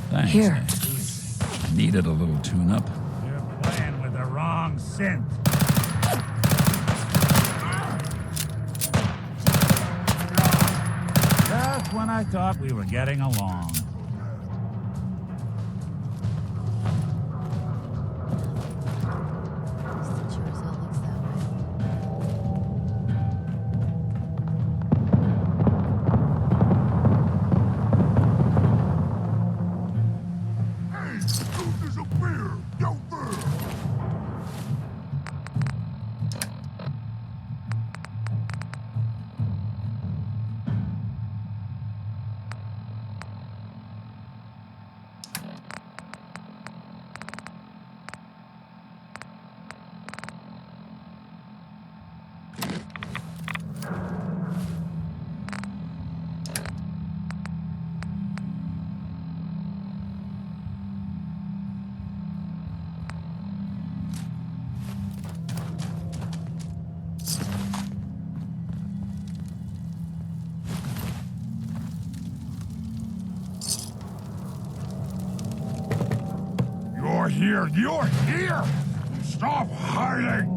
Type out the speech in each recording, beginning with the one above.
Thanks. Here. I needed a little tune-up. You're playing with the wrong synth. Just when I thought we were getting along. You're here! Stop hiding!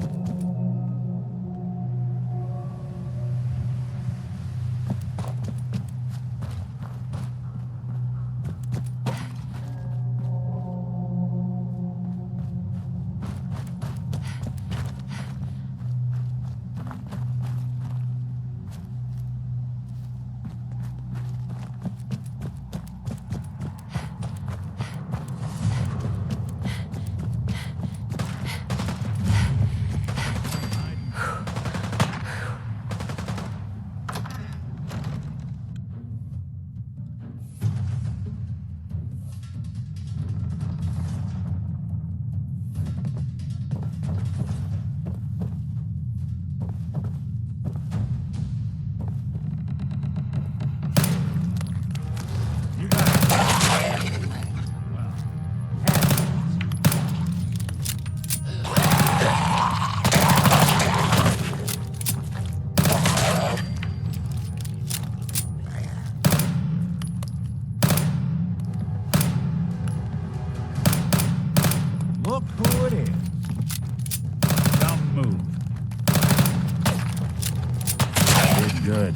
Look who it is. Don't move. Did good.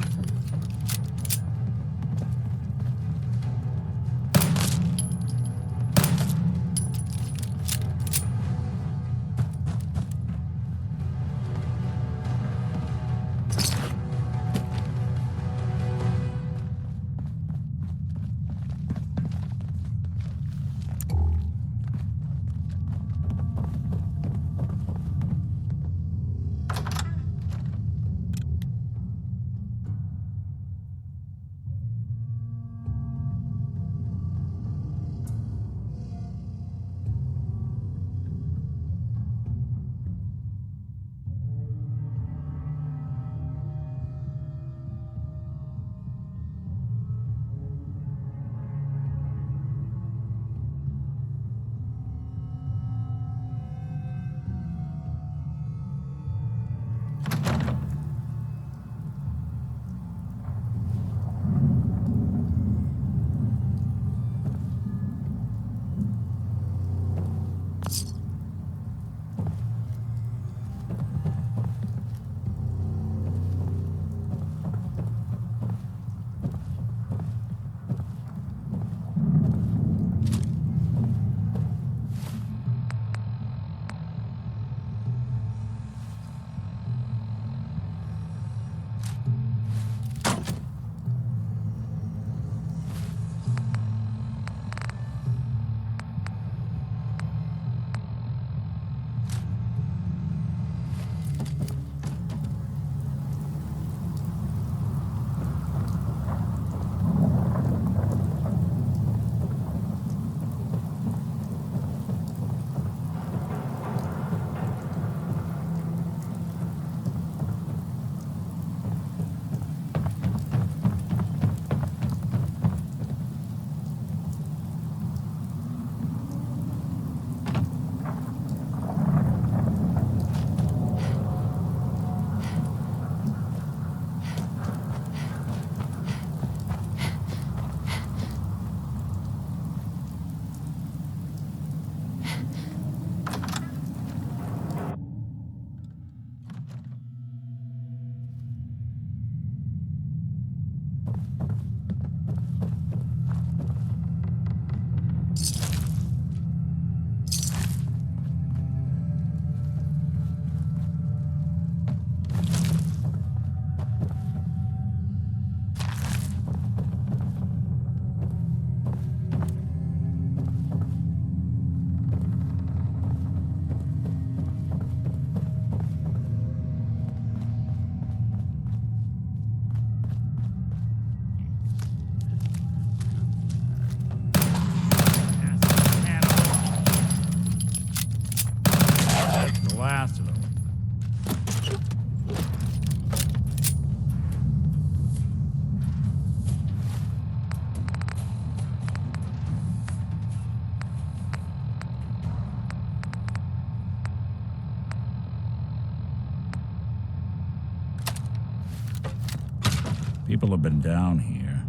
People have been down here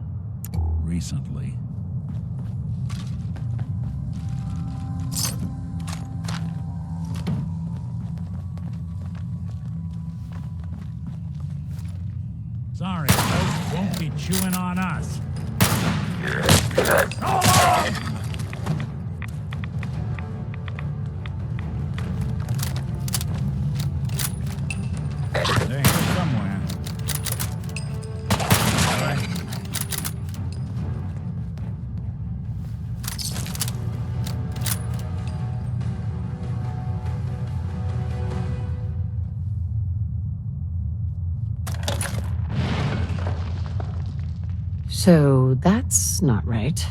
recently. Sorry, folks won't be chewing on us. They're here somewhere. All right. So that's not right.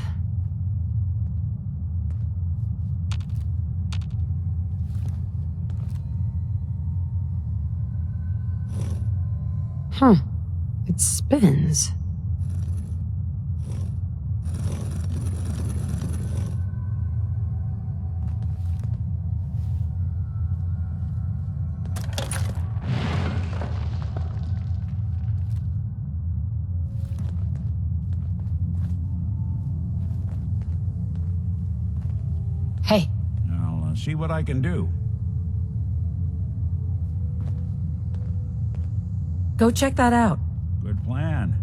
Huh. It spins. Hey, I'll see what I can do. go check that out. Good plan.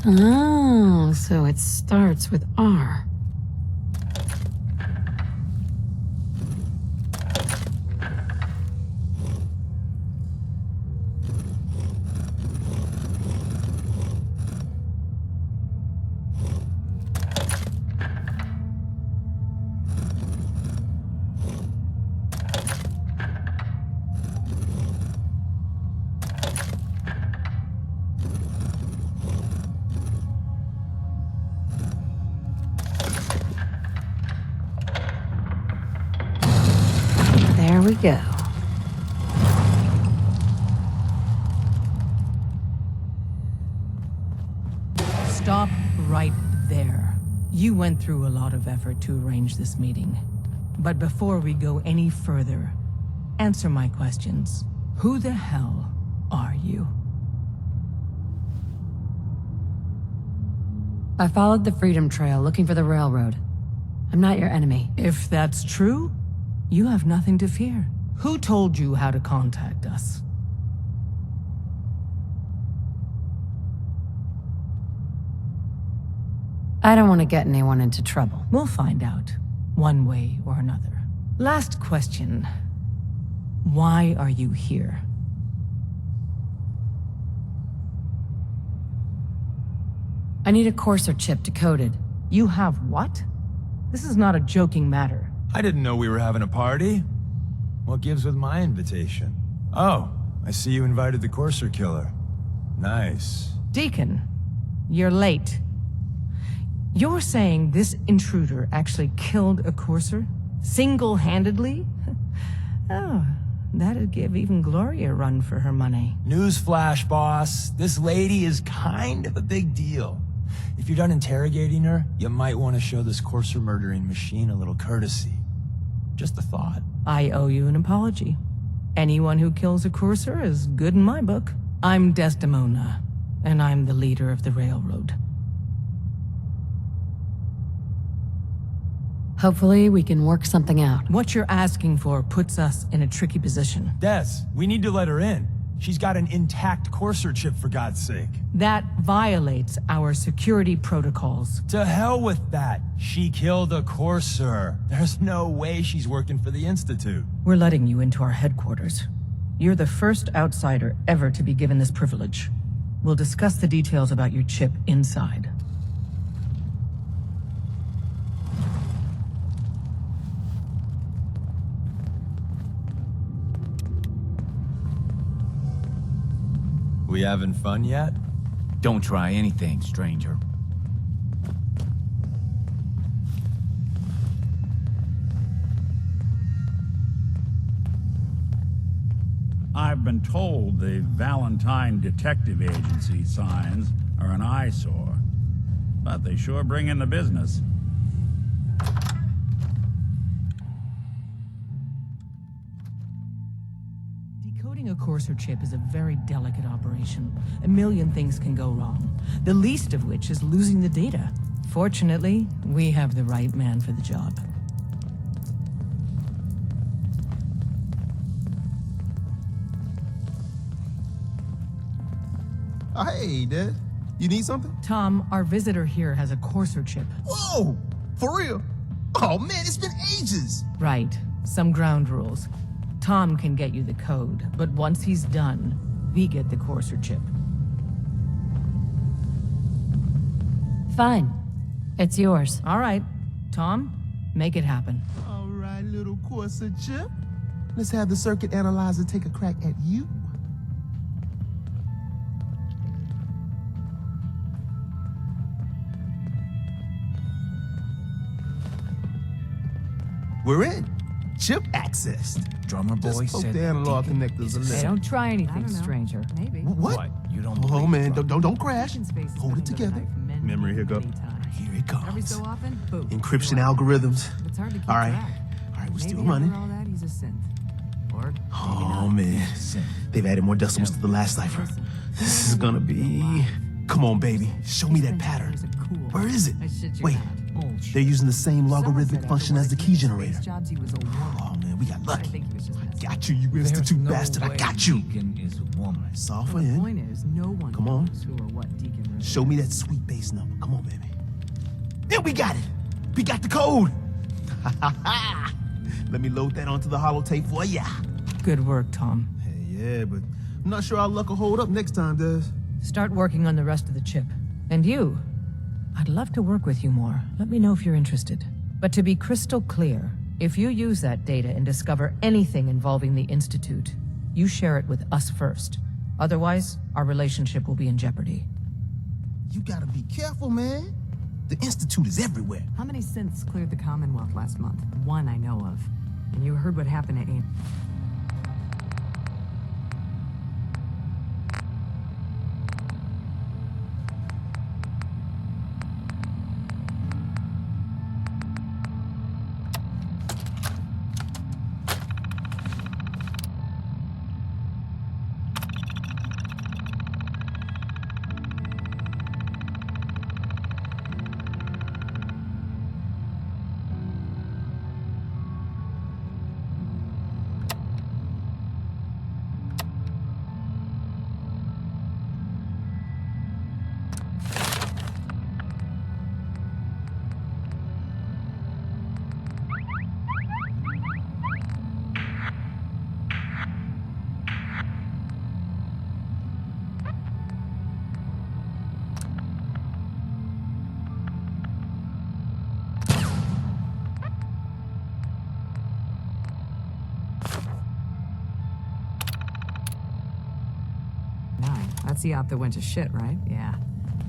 Oh, so it starts with R. There we go. Stop right there. You went through a lot of effort to arrange this meeting. But before we go any further, answer my questions. Who the hell are you? I followed the Freedom Trail looking for the railroad. I'm not your enemy. If that's true, you have nothing to fear. Who told you how to contact us? I don't want to get anyone into trouble. We'll find out, one way or another. Last question. Why are you here? I need a Courser chip decoded. You have what? This is not a joking matter. I didn't know we were having a party. What gives with my invitation? Oh, I see you invited the Courser killer. Nice. Deacon, you're late. You're saying this intruder actually killed a Courser? Single-handedly? Oh, that'd give even Gloria a run for her money. Newsflash, boss. This lady is kind of a big deal. If you're done interrogating her, you might want to show this Courser murdering machine a little courtesy. Just a thought. I owe you an apology. Anyone who kills a Courser is good in my book. I'm Desdemona, and I'm the leader of the railroad. Hopefully, we can work something out. What you're asking for puts us in a tricky position. Des, we need to let her in. She's got an intact Courser chip, for God's sake. That violates our security protocols. To hell with that. She killed a Courser. There's no way she's working for the Institute. We're letting you into our headquarters. You're the first outsider ever to be given this privilege. We'll discuss the details about your chip inside. We having fun yet? Don't try anything, stranger. I've been told the Valentine Detective Agency signs are an eyesore, but they sure bring in the business. Decoding a Courser chip is a very delicate operation. A million things can go wrong, the least of which is losing the data. Fortunately, we have the right man for the job. Hey, Dad. You need something? Tom, our visitor here has a Courser chip. Whoa! For real? Oh, man, it's been ages! Right. Some ground rules. Tom can get you the code, but once he's done, we get the Courser chip. Fine. It's yours. All right. Tom, make it happen. All right, little Courser chip. Let's have the circuit analyzer take a crack at you. We're in. Chip accessed. Drummer boy Just poke said the analog Deacon connectors is a a little. Hey, don't try anything, stranger. Maybe. What? You don't Oh, believe man, Drummer. don't crash. Deacon's face is Hold it nothing but a together. knife many, Memory hiccup. many times. Here it comes. Every so often, boom. Encryption Right. algorithms. It's hard to keep All right. track. All right, we're Maybe still running. after all that, he's a synth. Or maybe Oh, not. man. They've added more decimals to the last cipher. Listen, This is gonna be... Come on, baby. Show me that pattern. Is cool. Where is it? I shit you Wait, not. Bullshit. they're using the same Someone logarithmic said function as the after key one of generator. Space Jobs, he was a woman. Oh, man, we got I lucky. think he was just messing. Got you, you institute bastard. I got you. Deacon is a woman. It's all for The him. point is, no one Come on. knows who or what Deacon really Show me that sweet bass number. Come on, baby. Yeah, we got it. We got the code. Let me load that onto the holotape for ya. Good work, Tom. Hey, yeah, but I'm not sure our luck will hold up next time, Des. Start working on the rest of the chip. And you, I'd love to work with you more. Let me know if you're interested. But to be crystal clear, if you use that data and discover anything involving the Institute, you share it with us first. Otherwise, our relationship will be in jeopardy. You gotta be careful, man. The Institute is everywhere. How many synths cleared the Commonwealth last month? One I know of. And you heard what happened to Aim. That's the op that went to shit, right? Yeah.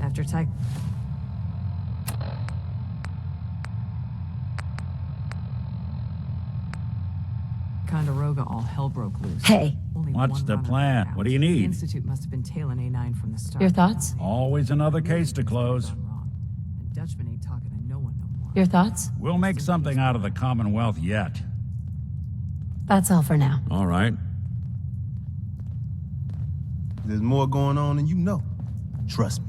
After Ticonderoga, all hell broke loose. Hey, Only What's one the runner plan? got out. What do you The need? Institute must have been tailing A9 from the start. your thoughts? Always another case to close. Gone wrong. And Dutchman ain't talking to no one no more. Your thoughts? We'll make something out of the Commonwealth yet. That's all for now. All right. There's more going on than you know. Trust me.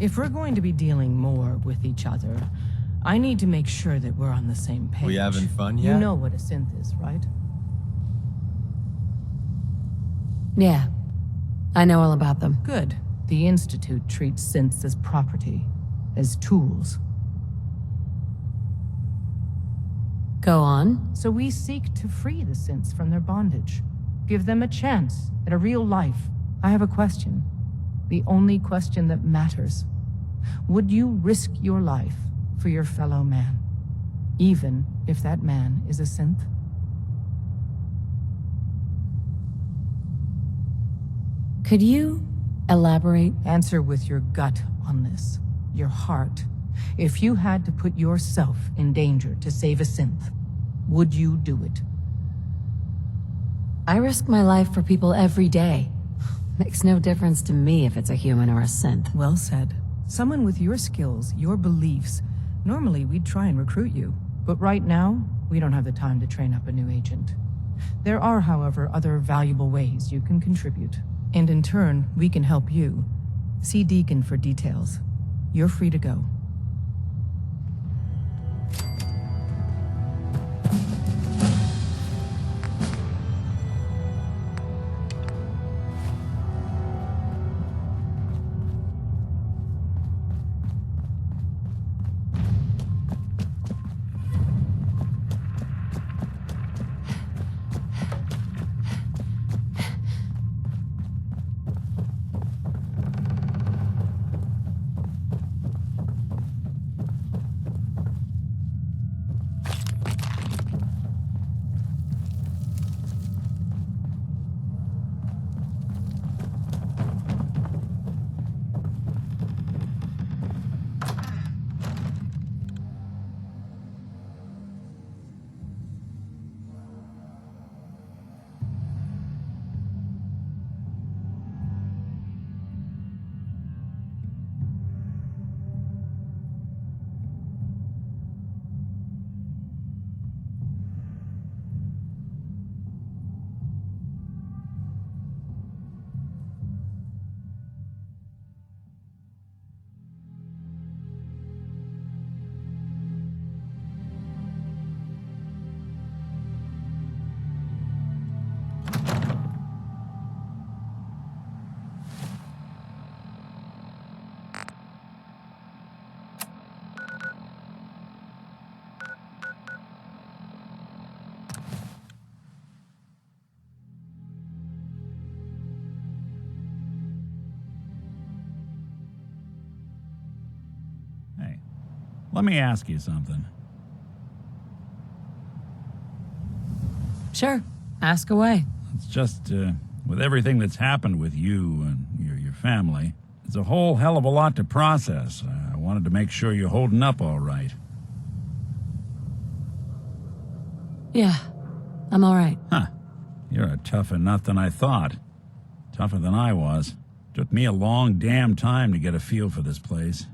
If we're going to be dealing more with each other, I need to make sure that we're on the same page. We having fun You yet? know what a synth is, right? Yeah, I know all about them. Good. The Institute treats synths as property, as tools. Go on. So we seek to free the synths from their bondage. Give them a chance at a real life. I have a question. The only question that matters. Would you risk your life for your fellow man? Even if that man is a synth? Could you elaborate? Answer with your gut on this. Your heart. If you had to put yourself in danger to save a synth, would you do it? I risk my life for people every day. Makes no difference to me if it's a human or a synth. Well said. Someone with your skills, your beliefs. Normally, we'd try and recruit you. But right now, we don't have the time to train up a new agent. There are, however, other valuable ways you can contribute. And in turn, we can help you. See Deacon for details. You're free to go. Hey, let me ask you something. Sure, ask away. It's just, with everything that's happened with you and your family, it's a whole hell of a lot to process. I wanted to make sure you're holding up all right. Yeah, I'm all right. Huh. You're a tougher nut than I thought. Tougher than I was. Took me a long damn time to get a feel for this place.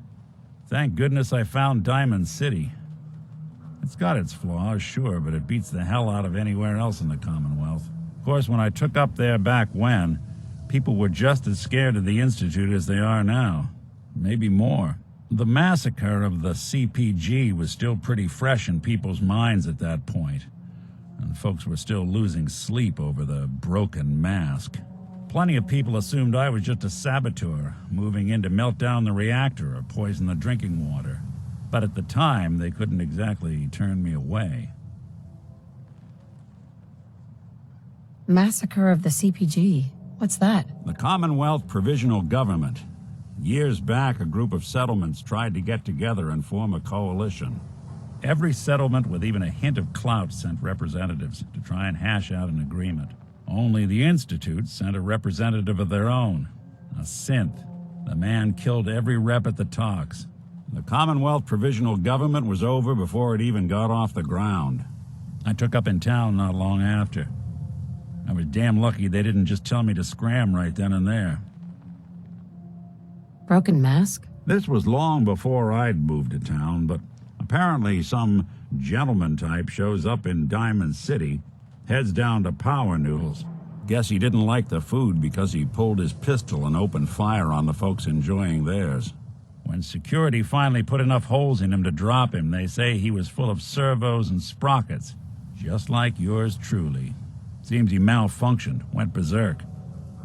Thank goodness I found Diamond City. It's got its flaws, sure, but it beats the hell out of anywhere else in the Commonwealth. Of course, when I took up there back when, people were just as scared of the Institute as they are now. Maybe more. The massacre of the CPG was still pretty fresh in people's minds at that point, and folks were still losing sleep over the broken mask. Plenty of people assumed I was just a saboteur, moving in to melt down the reactor or poison the drinking water. But at the time, they couldn't exactly turn me away. Massacre of the CPG. What's that? The Commonwealth Provisional Government. Years back, a group of settlements tried to get together and form a coalition. Every settlement with even a hint of clout sent representatives to try and hash out an agreement. Only the Institute sent a representative of their own, a synth. The man killed every rep at the talks. The Commonwealth Provisional Government was over before it even got off the ground. I took up in town not long after. I was damn lucky they didn't just tell me to scram right then and there. Broken mask? This was long before I'd moved to town, but apparently some gentleman type shows up in Diamond City, heads down to Power Noodles. Guess he didn't like the food because he pulled his pistol and opened fire on the folks enjoying theirs. When security finally put enough holes in him to drop him, they say he was full of servos and sprockets, just like yours truly. Seems he malfunctioned, went berserk.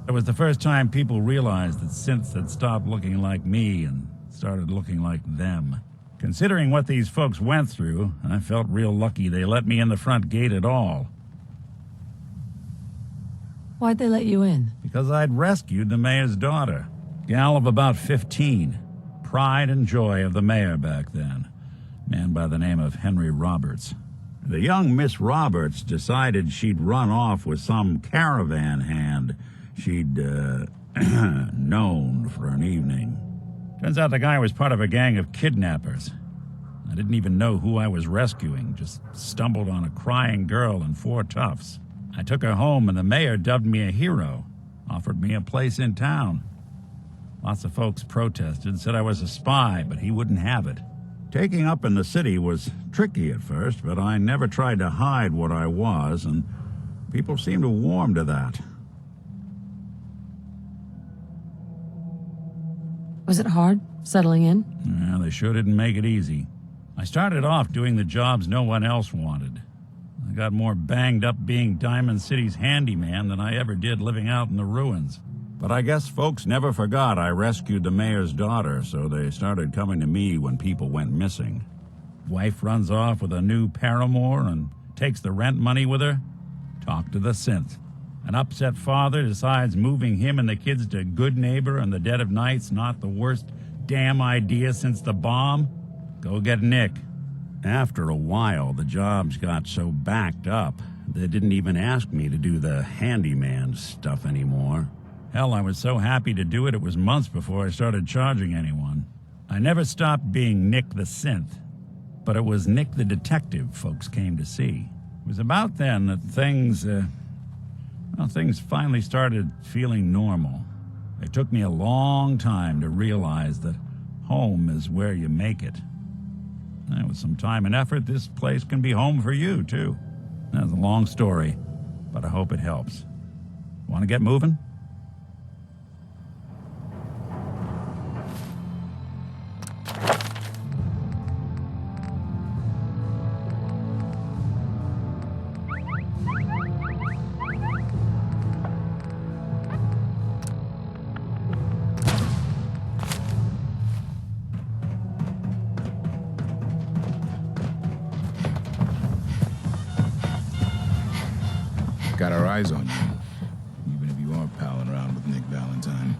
It was the first time people realized that synths had stopped looking like me and started looking like them. Considering what these folks went through, I felt real lucky they let me in the front gate at all. Why'd they let you in? Because I'd rescued the mayor's daughter. Gal of about 15. Pride and joy of the mayor back then. Man by the name of Henry Roberts. The young Miss Roberts decided she'd run off with some caravan hand she'd, known for an evening. Turns out the guy was part of a gang of kidnappers. I didn't even know who I was rescuing, just stumbled on a crying girl and 4 toughs. I took her home and the mayor dubbed me a hero, offered me a place in town. Lots of folks protested, said I was a spy, but he wouldn't have it. Taking up in the city was tricky at first, but I never tried to hide what I was, and people seemed to warm to that. Was it hard, settling in? Yeah, they sure didn't make it easy. I started off doing the jobs no one else wanted. I got more banged up being Diamond City's handyman than I ever did living out in the ruins. But I guess folks never forgot I rescued the mayor's daughter, so they started coming to me when people went missing. Wife runs off with a new paramour and takes the rent money with her. Talk to the synth. An upset father decides moving him and the kids to Good Neighbor in the dead of night's not the worst damn idea since the bomb. Go get Nick. After a while, the jobs got so backed up, they didn't even ask me to do the handyman stuff anymore. Hell, I was so happy to do it, it was months before I started charging anyone. I never stopped being Nick the Synth, but it was Nick the Detective folks came to see. It was about then that things finally started feeling normal. It took me a long time to realize that home is where you make it. And with some time and effort, this place can be home for you, too. That's a long story, but I hope it helps. Want to get moving? Got our eyes on you, even if you are palling around with Nick Valentine.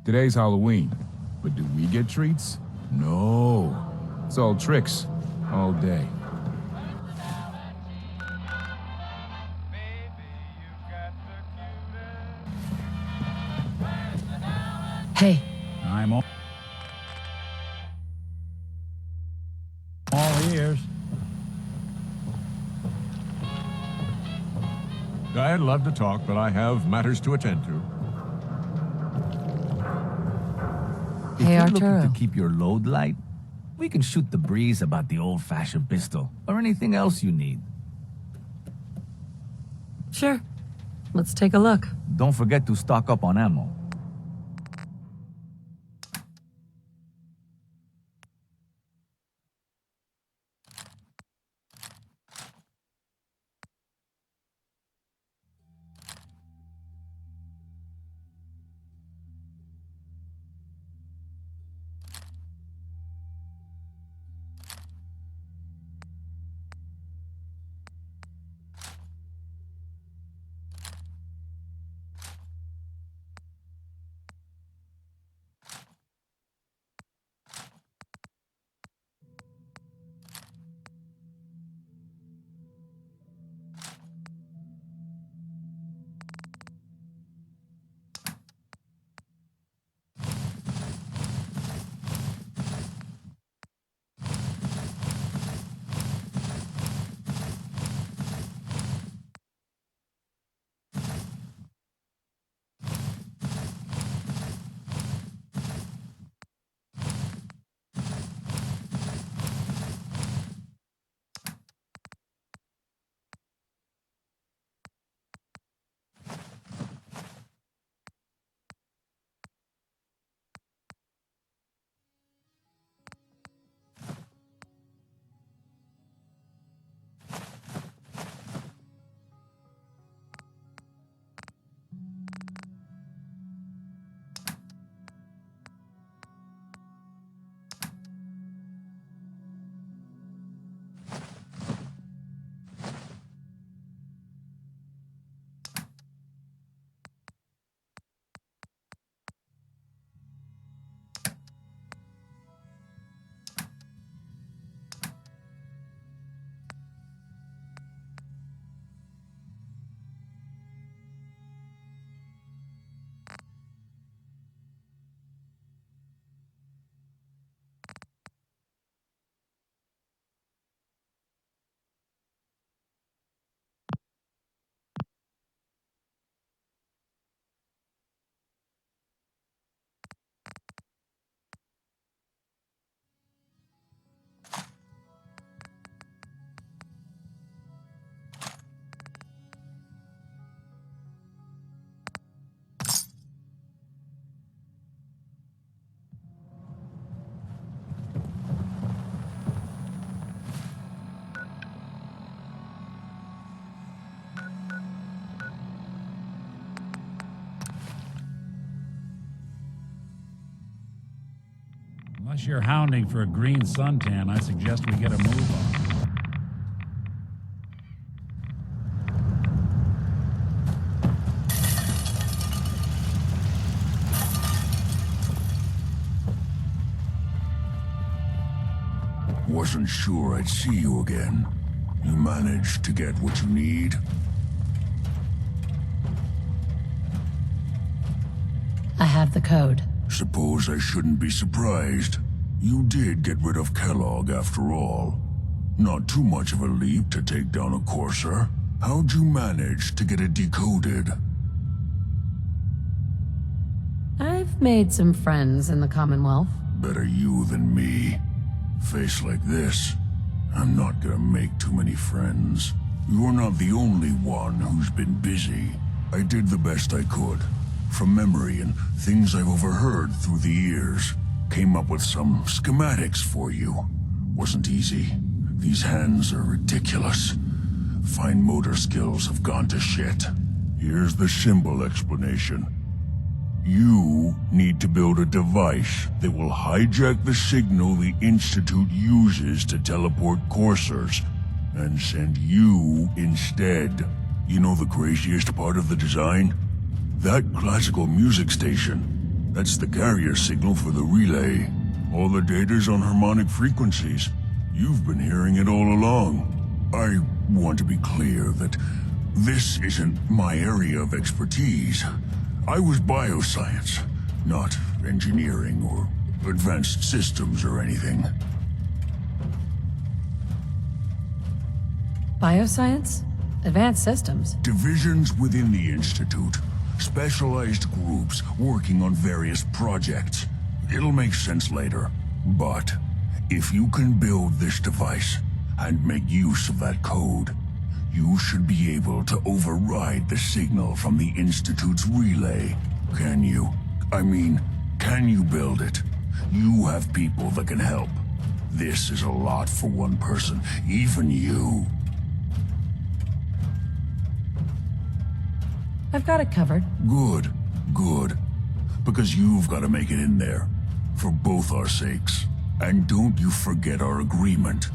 Today's Halloween, but do we get treats? No. It's all tricks, all day. Hey, I'm all ears. I'd love to talk, but I have matters to attend to. If Hey, you're Arturo. looking to keep your load light, we can shoot the breeze about the old-fashioned pistol, or anything else you need. sure. Let's take a look. Don't forget to stock up on ammo. Unless you're hounding for a green suntan, I suggest we get a move on. Wasn't sure I'd see you again. You managed to get what you need? I have the code. Suppose I shouldn't be surprised. You did get rid of Kellogg after all. Not too much of a leap to take down a Courser. How'd you manage to get it decoded? I've made some friends in the Commonwealth. Better you than me. Face like this, I'm not gonna make too many friends. You're not the only one who's been busy. I did the best I could. From memory and things I've overheard through the years. Came up with some schematics for you. Wasn't easy. These hands are ridiculous. Fine motor skills have gone to shit. Here's the symbol explanation. You need to build a device that will hijack the signal the Institute uses to teleport coursers, and send you instead. You know the craziest part of the design? That classical music station. That's the carrier signal for the relay. All the data's on harmonic frequencies. You've been hearing it all along. I want to be clear that this isn't my area of expertise. I was bioscience, not engineering or advanced systems or anything. Bioscience? Advanced systems? Divisions within the Institute. Specialized groups working on various projects. It'll make sense later. But if you can build this device and make use of that code, you should be able to override the signal from the Institute's relay. Can you? I mean, can you build it? You have people that can help. This is a lot for one person, even you. I've got it covered. Good, good. Because you've got to make it in there. For both our sakes. And don't you forget our agreement.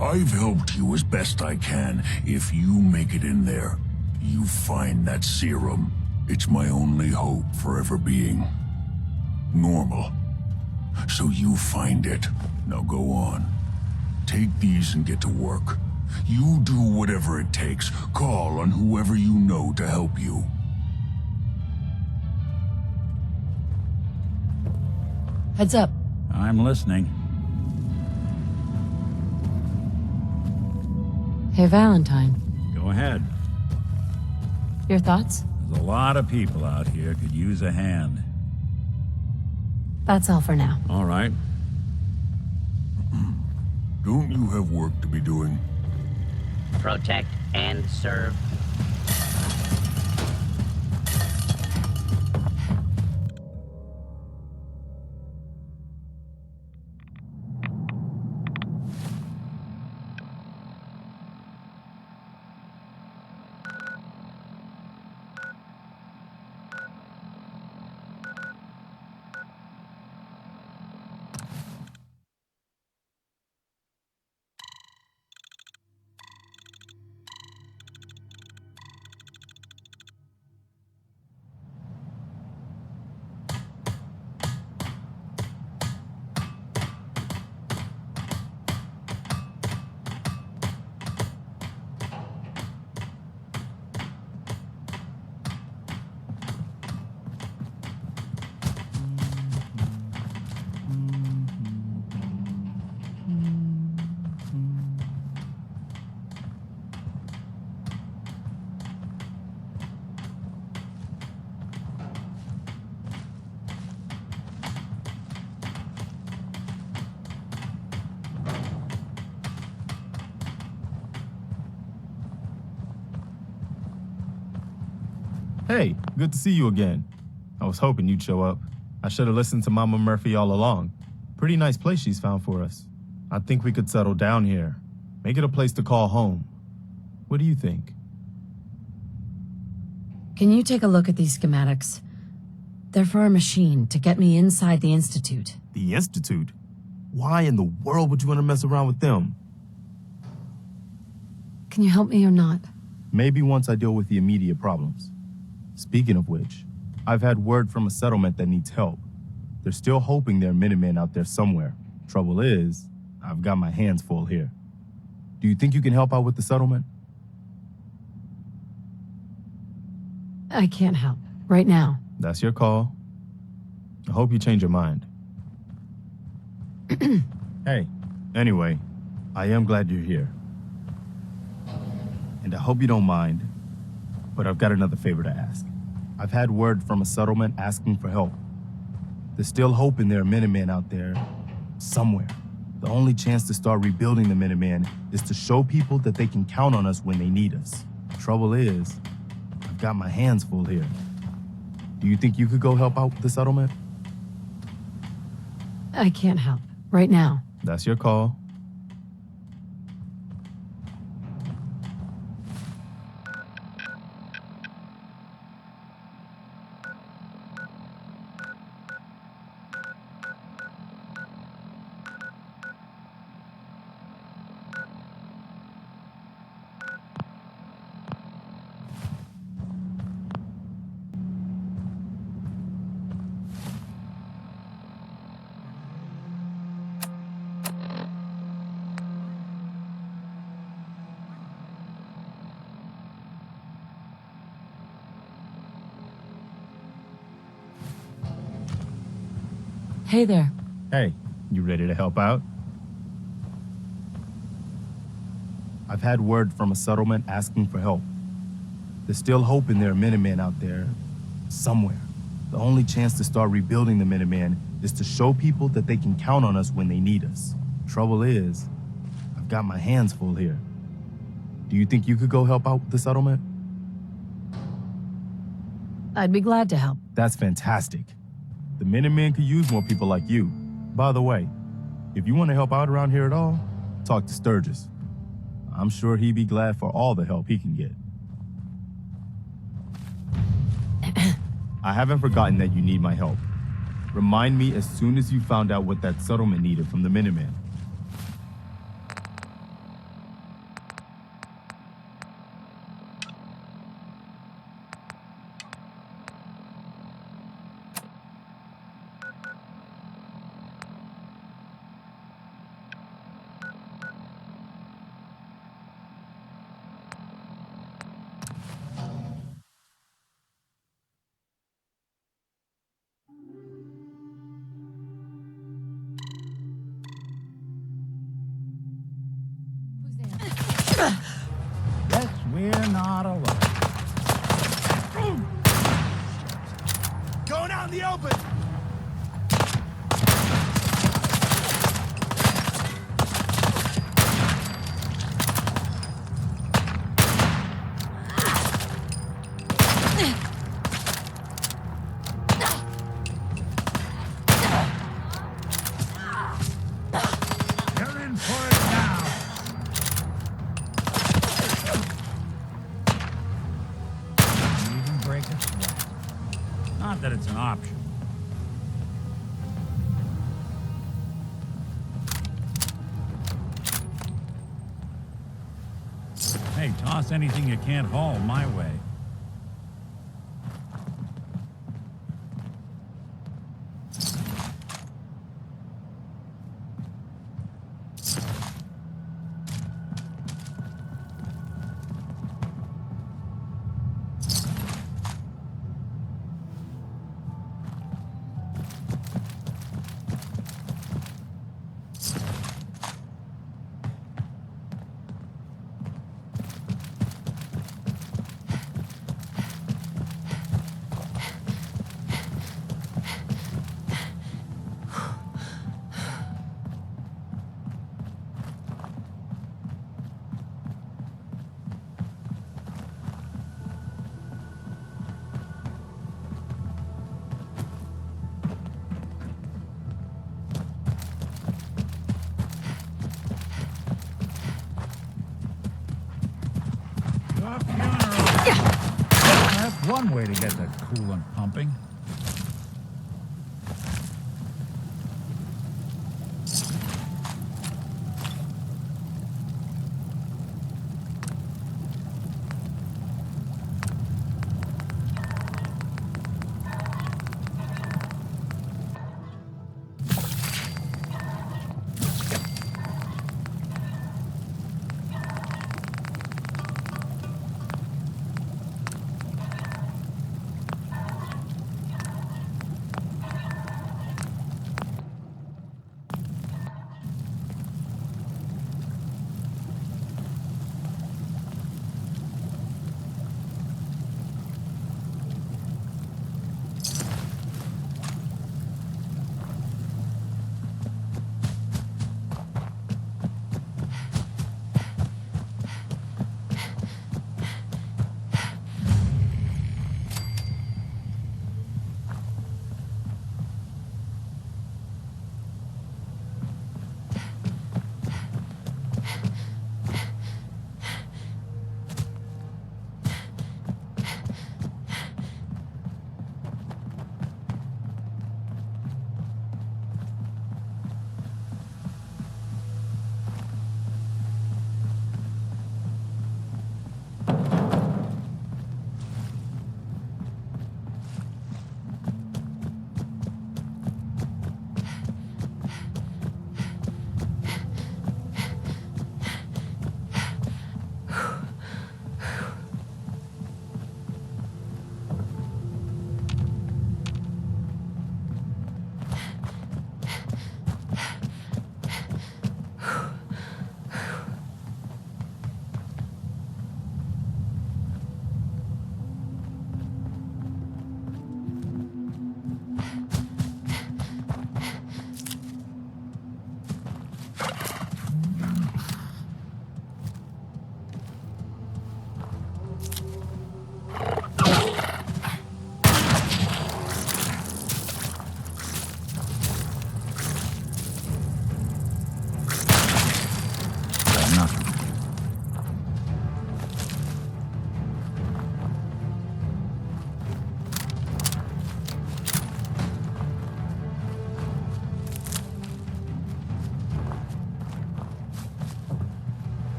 I've helped you as best I can. If you make it in there, you find that serum. It's my only hope for ever being normal. So you find it. Now go on. Take these and get to work. You do whatever it takes. Call on whoever you know to help you. Heads up. I'm listening. Hey, Valentine. Go ahead. Your thoughts? There's a lot of people out here could use a hand. That's all for now. All right. Don't you have work to be doing? Protect and serve. Hey, good to see you again. I was hoping you'd show up. I should have listened to Mama Murphy all along. Pretty nice place she's found for us. I think we could settle down here. Make it a place to call home. What do you think? Can you take a look at these schematics? They're for a machine to get me inside the Institute. The Institute? Why in the world would you want to mess around with them? Can you help me or not? Maybe once I deal with the immediate problems. Speaking of which, I've had word from a settlement that needs help. They're still hoping there are Minutemen out there somewhere. Trouble is, I've got my hands full here. Do you think you can help out with the settlement? I can't help. Right now. That's your call. I hope you change your mind. Hey, anyway, I am glad you're here. And I hope you don't mind, but I've got another favor to ask. I've had word from a settlement asking for help. They're still hoping there are Minutemen out there somewhere. The only chance to start rebuilding the Minutemen is to show people that they can count on us when they need us. Trouble is, I've got my hands full here. Do you think you could go help out with the settlement? I can't help. Right now. That's your call. Hey there. Hey, you ready to help out? I've had word from a settlement asking for help. There's still hope in there are Minutemen out there somewhere. The only chance to start rebuilding the Minutemen is to show people that they can count on us when they need us. Trouble is, I've got my hands full here. Do you think you could go help out with the settlement? I'd be glad to help. That's fantastic. The Minutemen could use more people like you. By the way, if you want to help out around here at all, talk to Sturgis. I'm sure he'd be glad for all the help he can get. I haven't forgotten that you need my help. Remind me as soon as you found out what that settlement needed from the Minutemen. Guess we're not alone. Going out in the open! You're in for it now. You even break a sweat. Not that it's an option. Hey, toss anything you can't haul my way. That's one way to get the coolant pumping.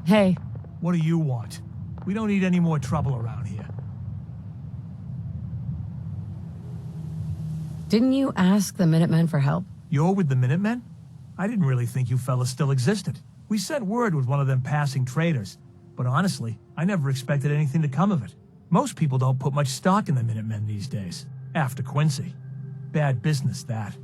Hey. What do you want? We don't need any more trouble around here. Didn't you ask the Minutemen for help? You're with the Minutemen? I didn't really think you fellas still existed. We sent word with one of them passing traders, but honestly, I never expected anything to come of it. Most people don't put much stock in the Minutemen these days, after Quincy. Bad business, that.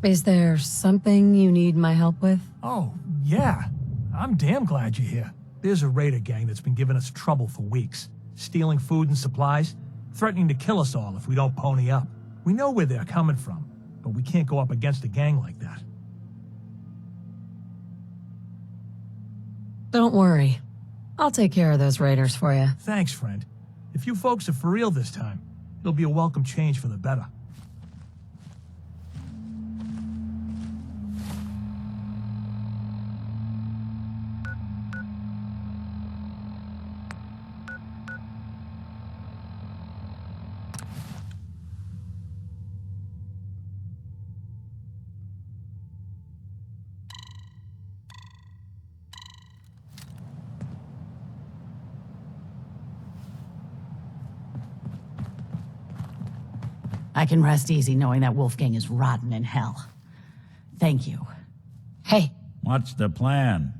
Is there something you need my help with? Oh, yeah. I'm damn glad you're here. There's a raider gang that's been giving us trouble for weeks. Stealing food and supplies, threatening to kill us all if we don't pony up. We know where they're coming from, but we can't go up against a gang like that. Don't worry. I'll take care of those raiders for you. Thanks, friend. If you folks are for real this time, it'll be a welcome change for the better. I can rest easy knowing that Wolfgang is rotten in hell. Thank you. Hey. What's the plan?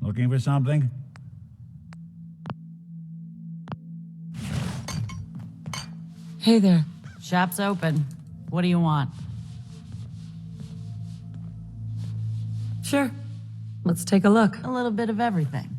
Looking for something? Hey there. Shop's open. What do you want? Sure. Let's take a look. A little bit of everything.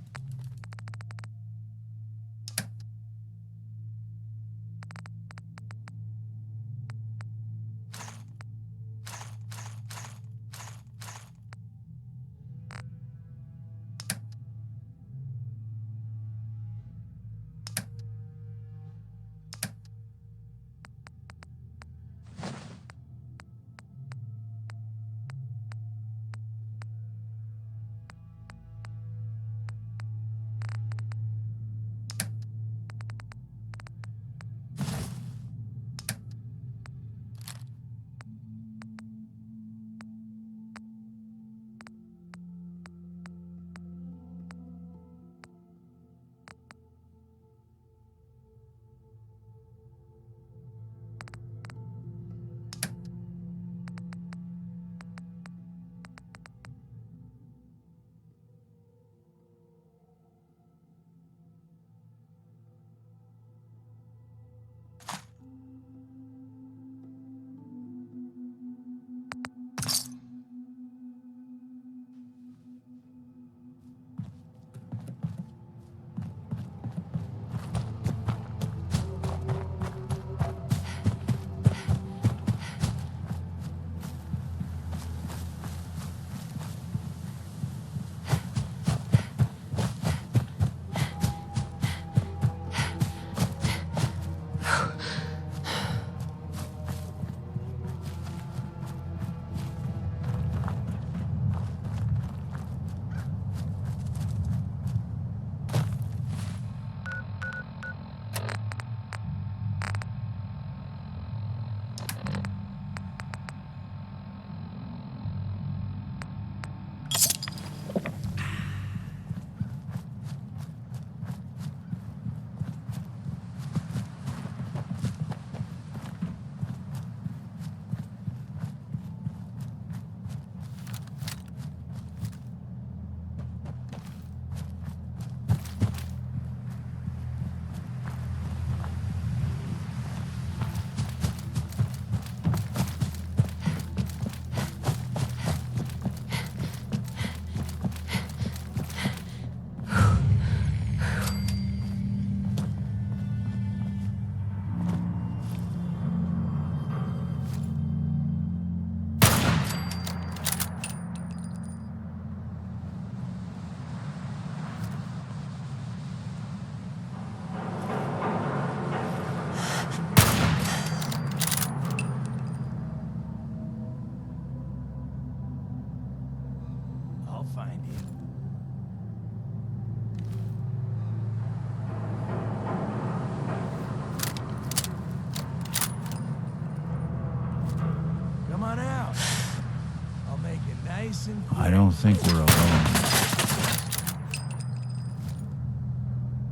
I don't think we're alone.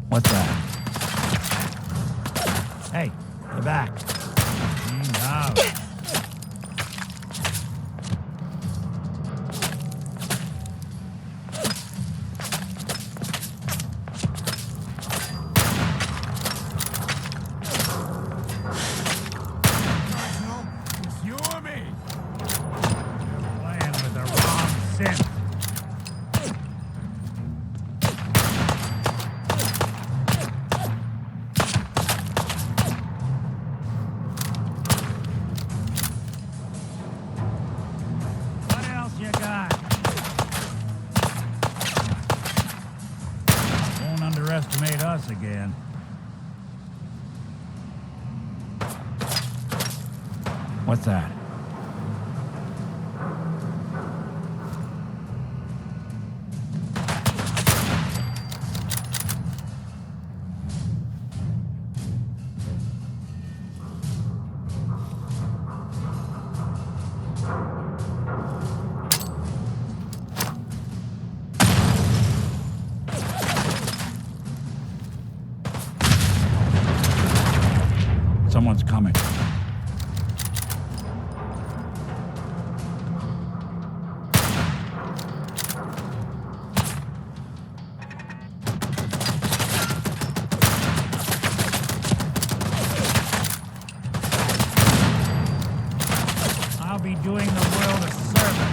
What's that? Hey, the back. Out. It's you or me. You're playing with the wrong synth. Underestimate us again. What's that? Someone's coming. I'll be doing the world a service.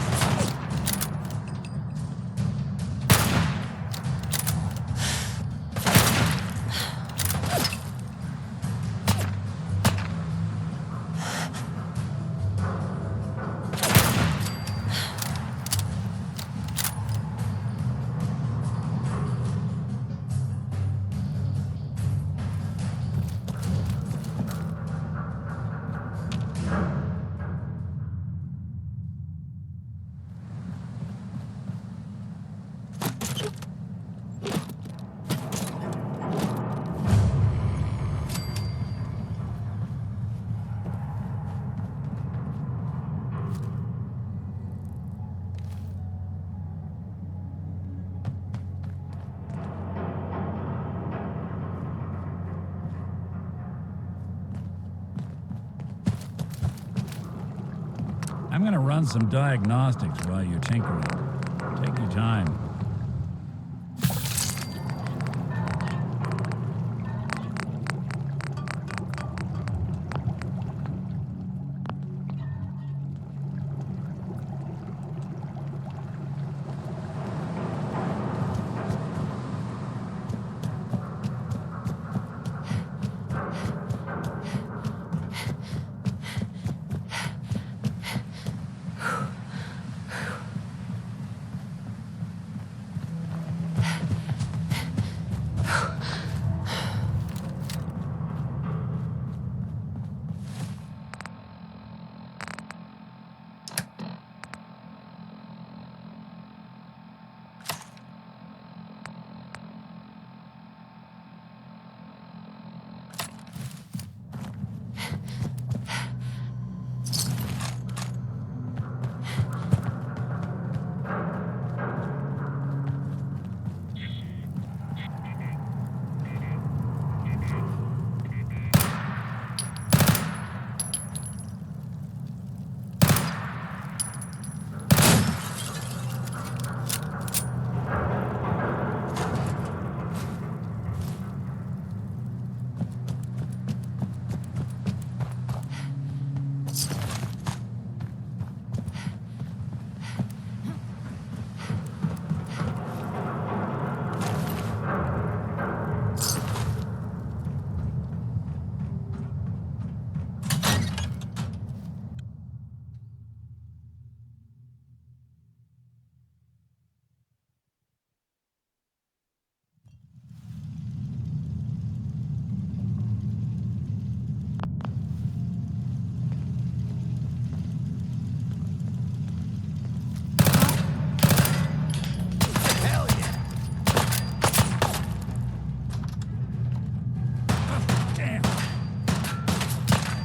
I'm gonna run some diagnostics while you're tinkering. Take your time.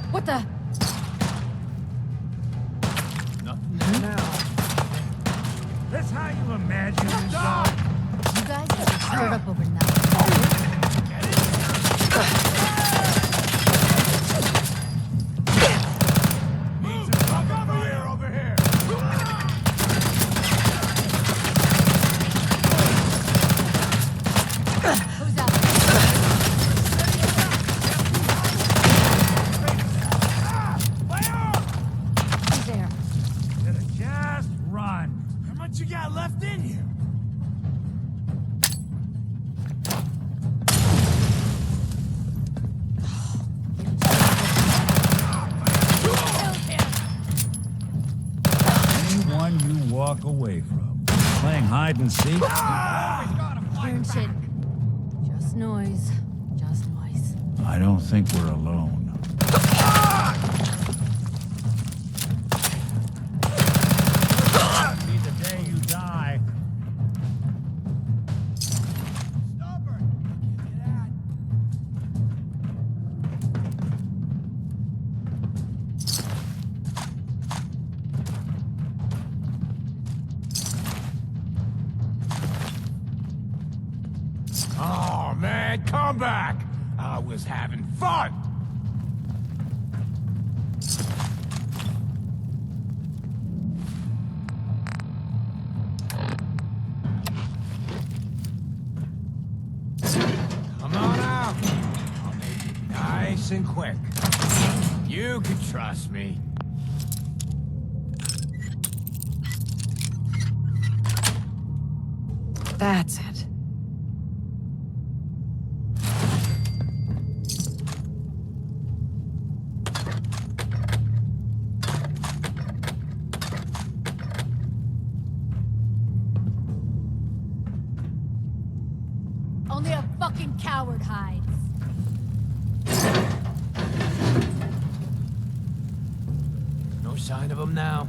What the? Nothing there now. This walk away from? Playing hide and seek? Turn shit. Just noise. Just noise. I don't think we're alone. Be the day you die. Oh, man, come back! I was having fun! Come on out. I'll make it nice and quick. You can trust me. That's it. Only a fucking coward hides. No sign of him now.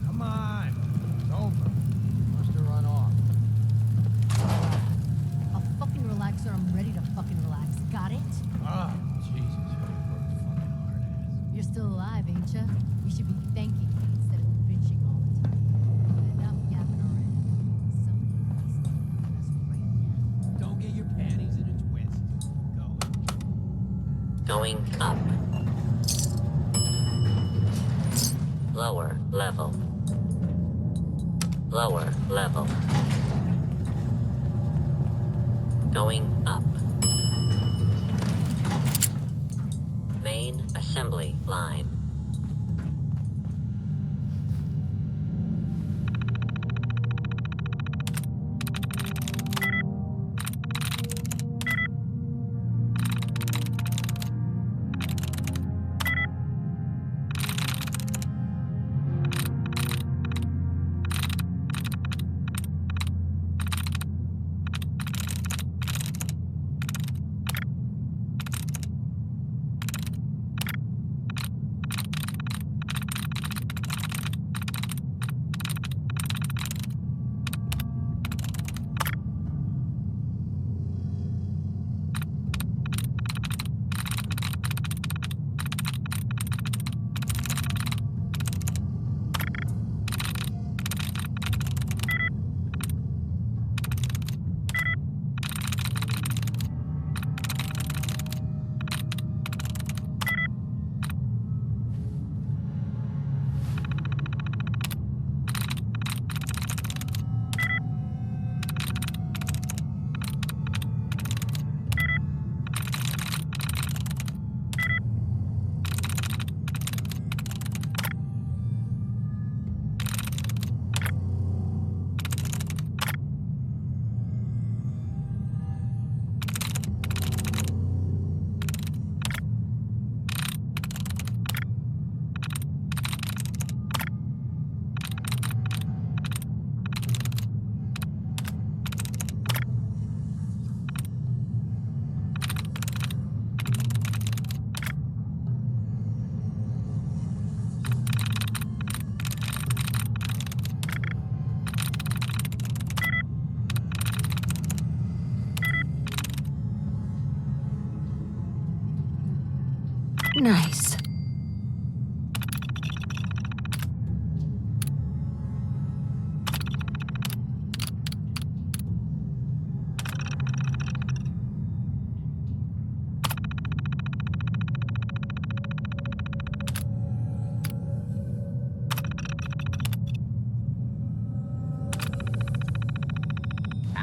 Come on. It's over. Must have run off. I'll fucking relax or I'm ready to fucking relax. Got it? Ah, Jesus. You're still alive, ain't ya? You should be thanking me instead of bitching all the time. Enough yapping already. Somebody needs to rest right now. Don't get your panties in a twist. Going up. Lower level. Lower level. Going up. Main assembly line. Nice.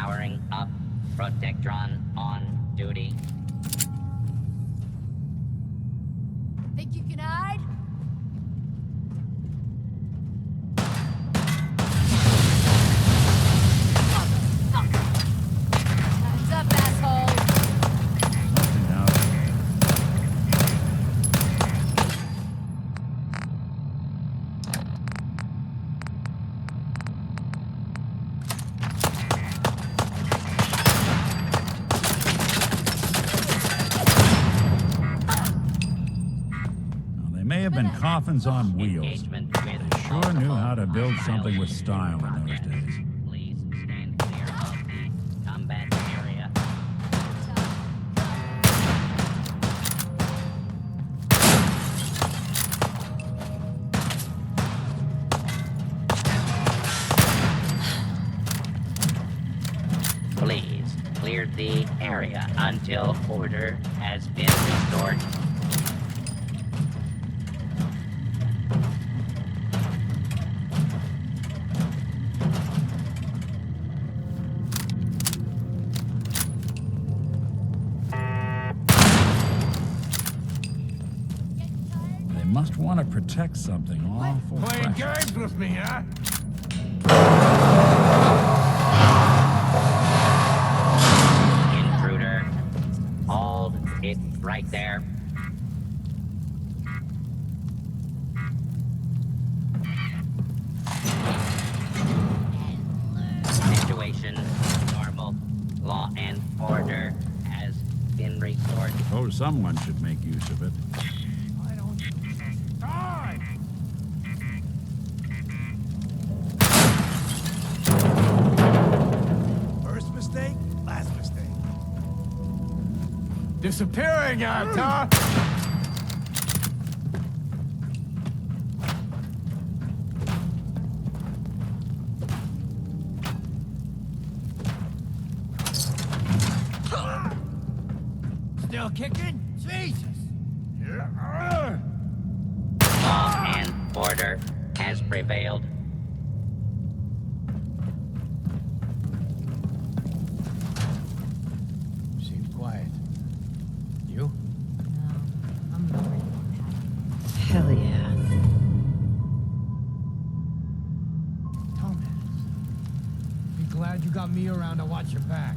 Powering up. Protectron on duty. Think you can hide? Time's up, asshole. Nothing out. Now, they may have been coffins on wheels. They sure knew how to build something with style in those days. Please stand clear of the combat area. Please clear the area until order has been restored. They must want to protect something awful Playing precious. games with me, huh? Intruder. Hold it right there. Situation normal. Law and order has been restored. Oh, someone should make use of it. First mistake, last mistake. Disappearing act, huh? Still kicking? Jesus! Law and order has prevailed. Seems quiet. You? Hell yeah. Thomas. Be glad you got me around to watch your back.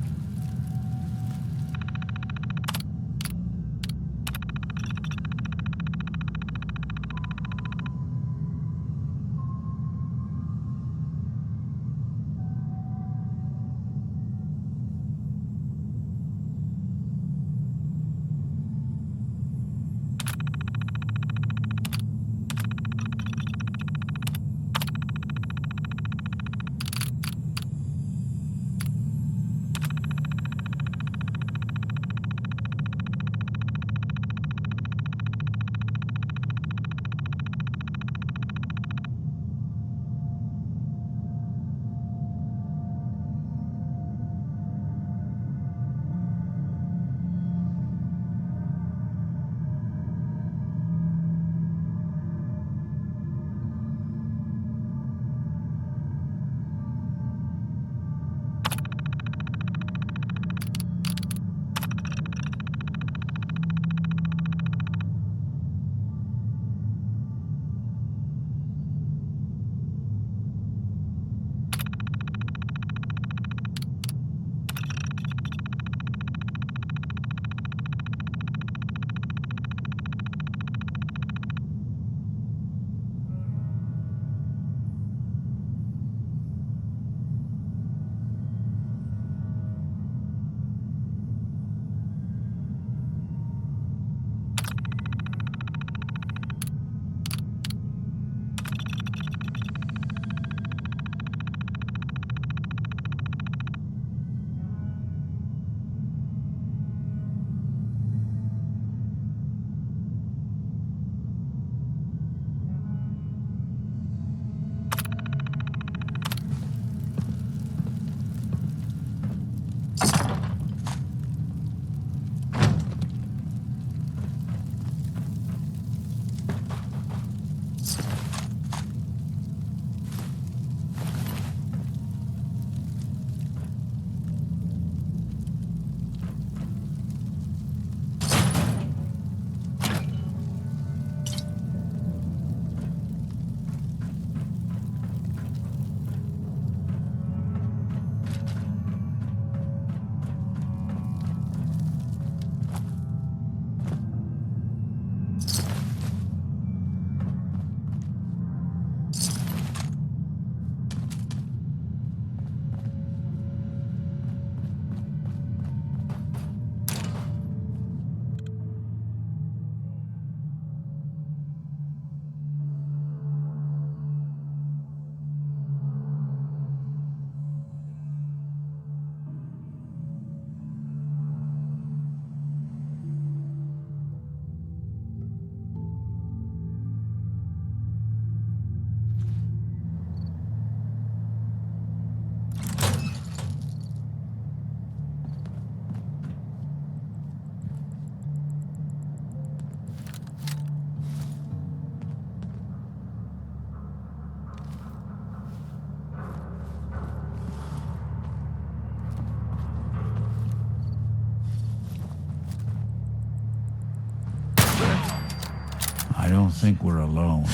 I don't think we're alone.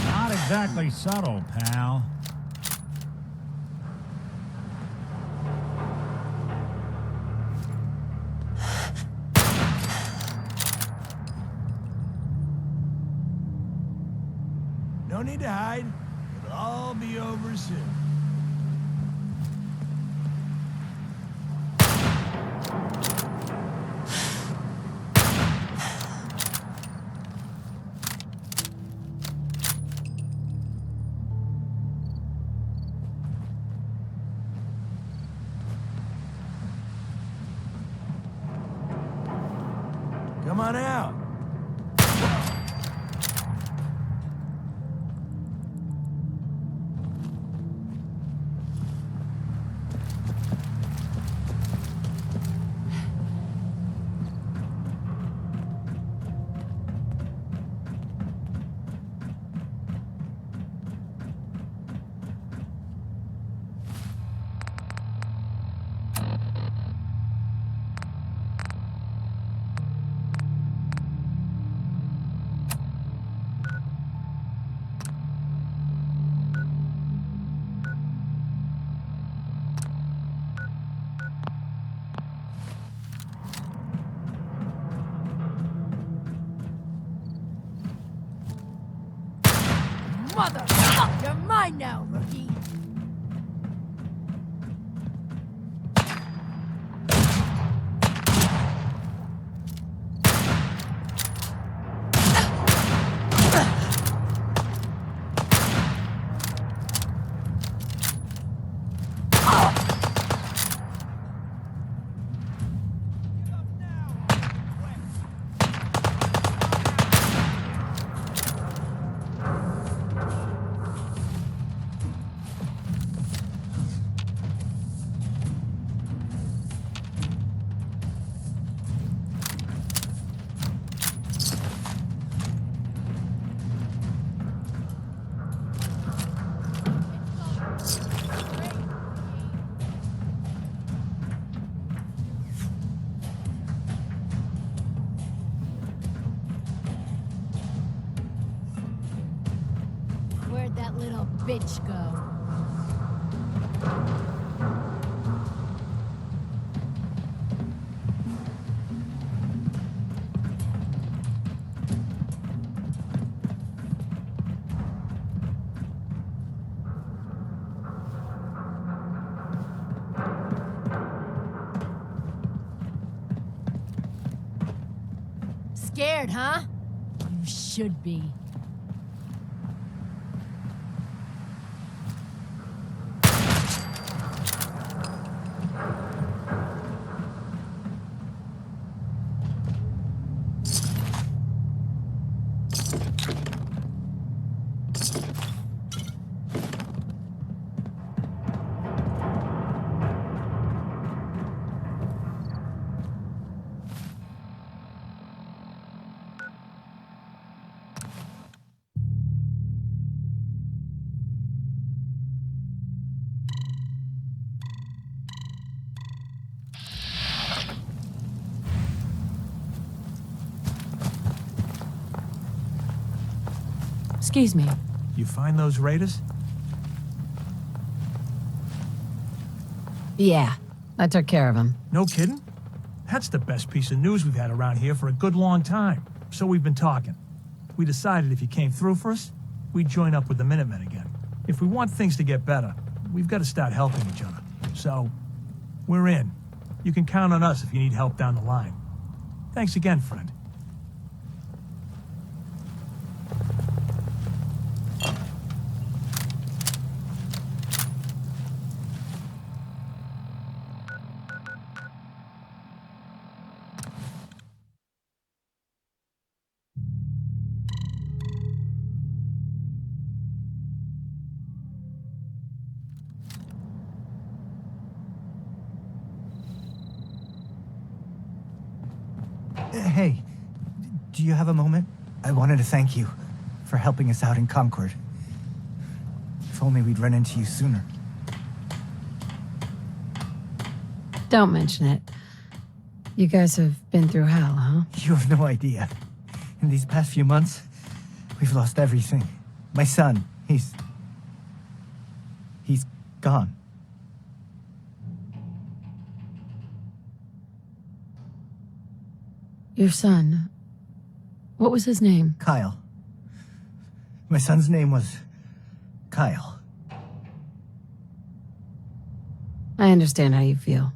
Not exactly subtle, pal. No need to hide. It'll all be over soon. Come on out. Motherfucker, you're mine now, rookie. Where'd that little bitch go? Scared, huh? You should be. Excuse me. You find those raiders? Yeah, I took care of him. No kidding? That's the best piece of news we've had around here for a good long time. So we've been talking. We decided if you came through for us, we'd join up with the Minutemen again. If we want things to get better, we've got to start helping each other. So, we're in. You can count on us if you need help down the line. Thanks again, friend. Hey, do you have a moment? I wanted to thank you for helping us out in Concord. If only we'd run into you sooner. Don't mention it. You guys have been through hell, huh? You have no idea. In these past few months, We've lost everything. My son, he's gone. Your son. What was his name? Kyle. My son's name was Kyle. I understand how you feel.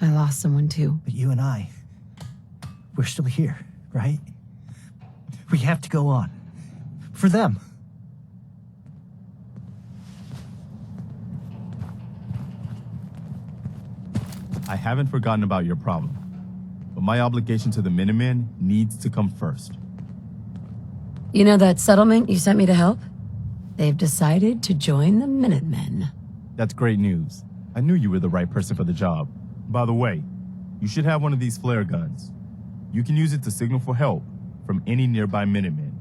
I lost someone too. But you and I, we're still here, right? We have to go on. For them. I haven't forgotten about your problem, but my obligation to the Minutemen needs to come first. You know that settlement you sent me to help? They've decided to join the Minutemen. That's great news. I knew you were the right person for the job. By the way, you should have one of these flare guns. You can use it to signal for help from any nearby Minutemen.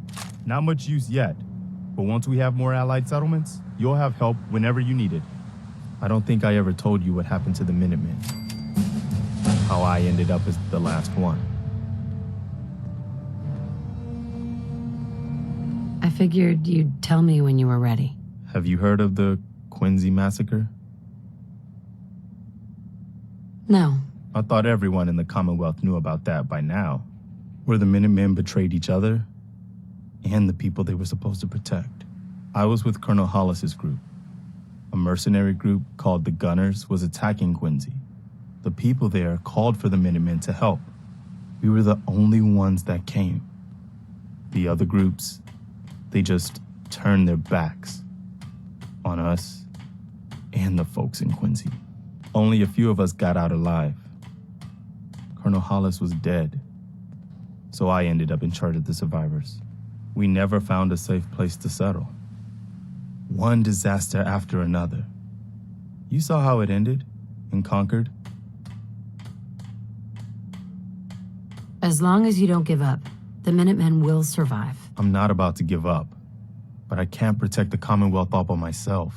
Not much use yet, but once we have more allied settlements, you'll have help whenever you need it. I don't think I ever told you what happened to the Minutemen. How I ended up as the last one. I figured you'd tell me when you were ready. Have you heard of the Quincy Massacre? No. I thought everyone in the Commonwealth knew about that by now. Where the Minutemen betrayed each other and the people they were supposed to protect. I was with Colonel Hollis's group. A mercenary group called the Gunners was attacking Quincy. The people there called for the Minutemen to help. We were the only ones that came. The other groups, they just turned their backs on us and the folks in Quincy. Only a few of us got out alive. Colonel Hollis was dead, so I ended up in charge of the survivors. We never found a safe place to settle. One disaster after another. You saw how it ended in Concord. As long as you don't give up, the Minutemen will survive. I'm not about to give up, but I can't protect the Commonwealth all by myself.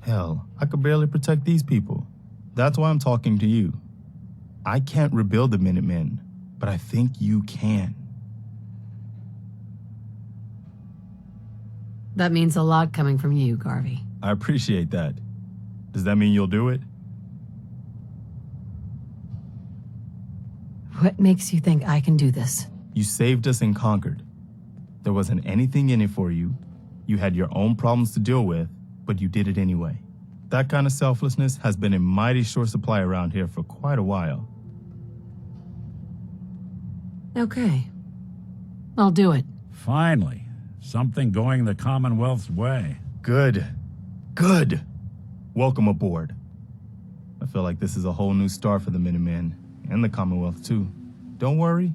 Hell, I could barely protect these people. That's why I'm talking to you. I can't rebuild the Minutemen, but I think you can. That means a lot coming from you, Garvey. I appreciate that. Does that mean you'll do it? What makes you think I can do this? You saved us in Concord. There wasn't anything in it for you. You had your own problems to deal with, but you did it anyway. That kind of selflessness has been in mighty short supply around here for quite a while. Okay. I'll do it. Finally, something going the Commonwealth's way. Good. Good. Welcome aboard. I feel like this is a whole new start for the Minutemen, and the Commonwealth too. Don't worry,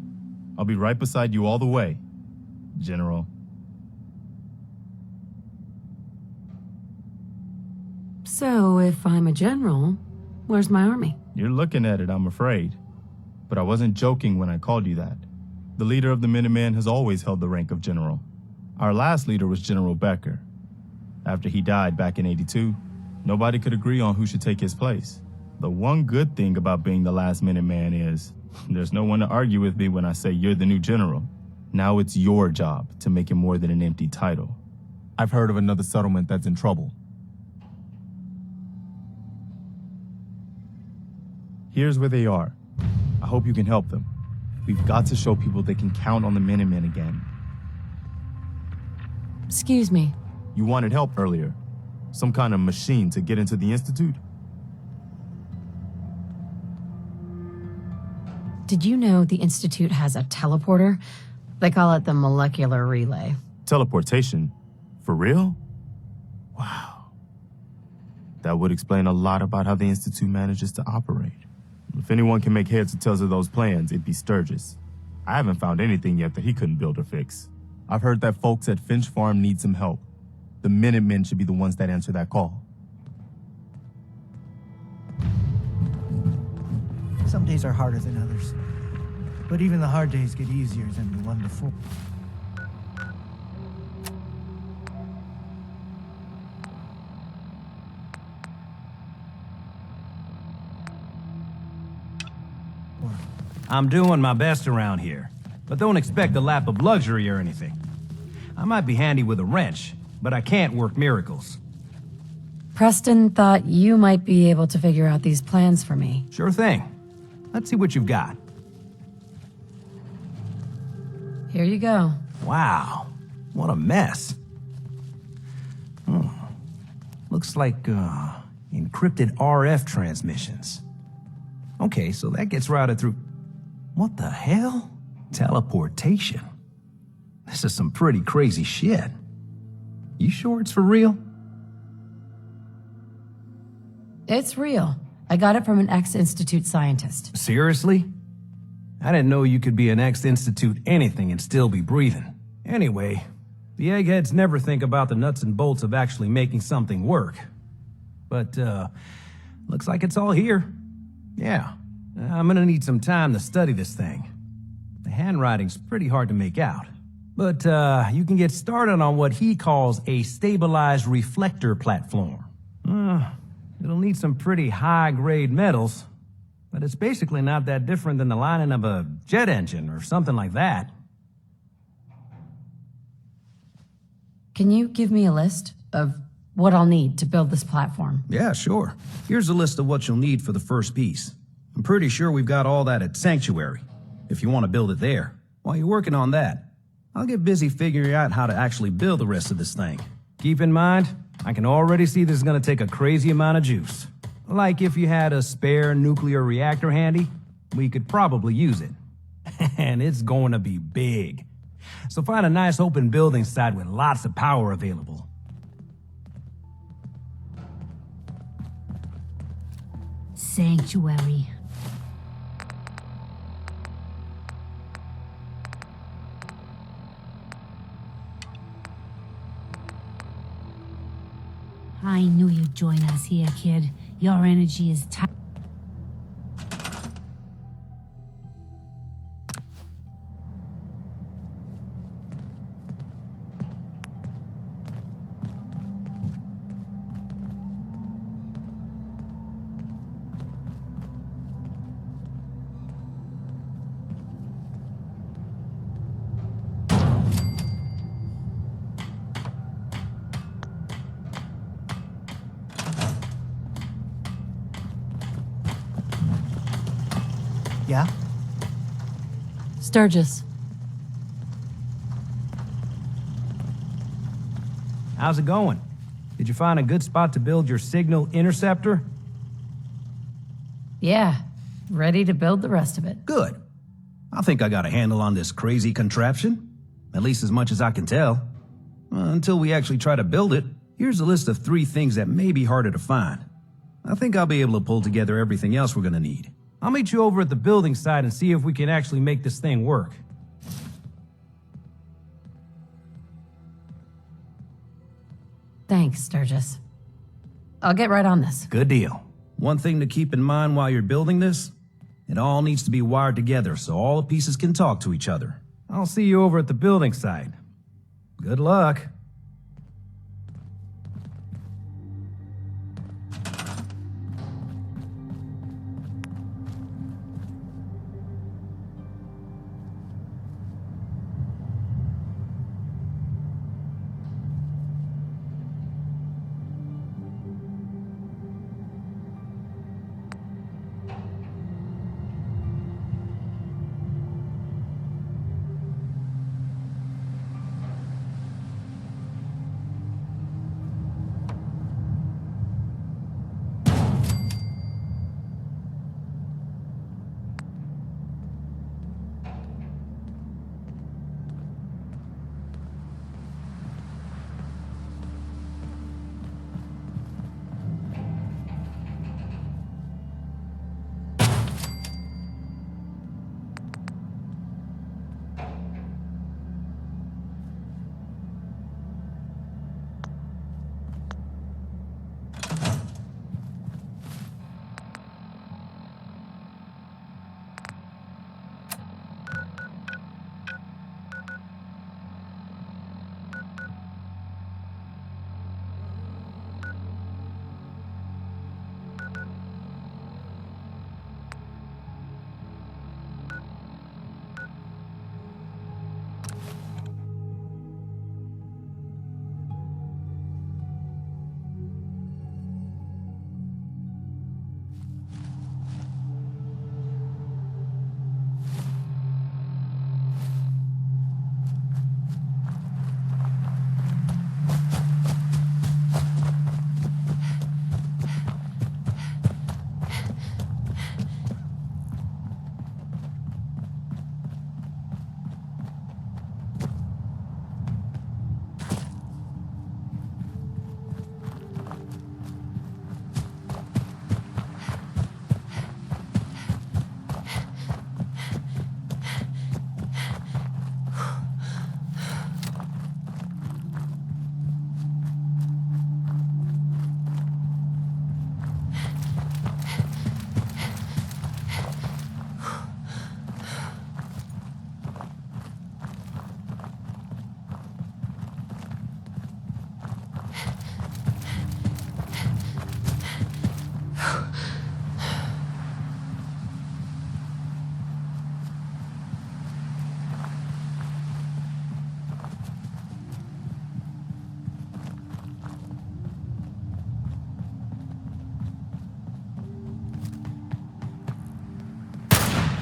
I'll be right beside you all the way, General. So, if I'm a general, where's my army? You're looking at it, I'm afraid. But I wasn't joking when I called you that. The leader of the Minutemen has always held the rank of general. Our last leader was General Becker. After he died back in '82, nobody could agree on who should take his place. The one good thing about being the last Minuteman is there's no one to argue with me when I say you're the new general. Now it's your job to make it more than an empty title. I've heard of another settlement that's in trouble. Here's where they are. I hope you can help them. We've got to show people they can count on the Minutemen again. Excuse me. You wanted help earlier. Some kind of machine to get into the Institute? Did you know the Institute has a teleporter? They call it the molecular relay. Teleportation? For real? Wow. That would explain a lot about how the Institute manages to operate. If anyone can make heads or tails of those plans, it'd be Sturgis. I haven't found anything yet that he couldn't build or fix. I've heard that folks at Finch Farm need some help. The Minutemen should be the ones that answer that call. Some days are harder than others. But even the hard days get easier than the one before. I'm doing my best around here, but don't expect a lap of luxury or anything. I might be handy with a wrench, but I can't work miracles. Preston thought you might be able to figure out these plans for me. Sure thing. Let's see what you've got. Here you go. Wow, what a mess. Looks like, encrypted RF transmissions. Okay, so that gets routed through... What the hell? Teleportation. This is some pretty crazy shit. You sure it's for real? It's real. I got it from an ex-Institute scientist. Seriously? I didn't know you could be an ex-Institute anything and still be breathing. Anyway, the eggheads never think about the nuts and bolts of actually making something work. But, looks like it's all here. Yeah, I'm gonna need some time to study this thing. The handwriting's pretty hard to make out. But, you can get started on what he calls a stabilized reflector platform. It'll need some pretty high-grade metals, but it's basically not that different than the lining of a jet engine or something like that. Can you give me a list of what I'll need to build this platform? Yeah, sure. Here's a list of what you'll need for the first piece. I'm pretty sure we've got all that at Sanctuary, if you want to build it there. While you're working on that, I'll get busy figuring out how to actually build the rest of this thing. Keep in mind, I can already see this is gonna take a crazy amount of juice. Like if you had a spare nuclear reactor handy, we could probably use it. And it's going to be big. So find a nice open building site with lots of power available. Sanctuary. I knew you'd join us here, kid. Your energy is tight. Yeah? Sturgis. How's it going? Did you find a good spot to build your signal interceptor? Yeah, ready to build the rest of it. Good. I think I got a handle on this crazy contraption. At least as much as I can tell. Until we actually try to build it, here's a list of 3 things that may be harder to find. I think I'll be able to pull together everything else we're gonna need. I'll meet you over at the building site and see if we can actually make this thing work. Thanks, Sturgis. I'll get right on this. Good deal. One thing to keep in mind while you're building this, it all needs to be wired together so all the pieces can talk to each other. I'll see you over at the building site. Good luck.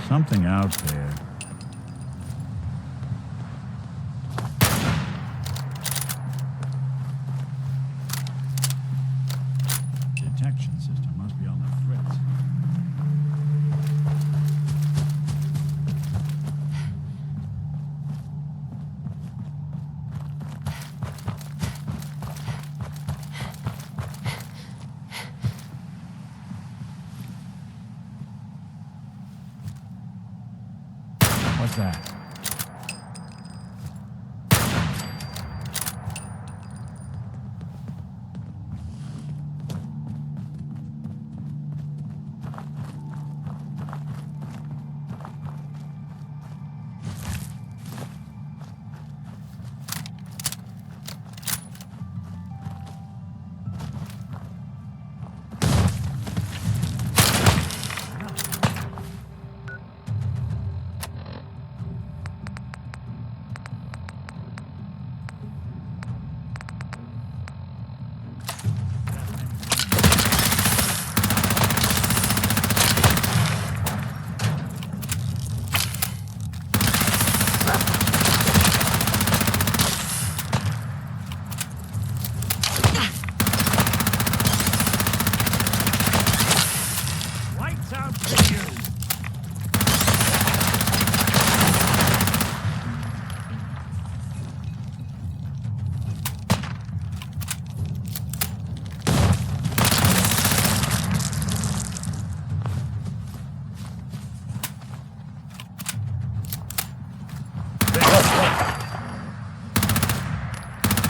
Something out there. Detection system must be on the fritz. What's that?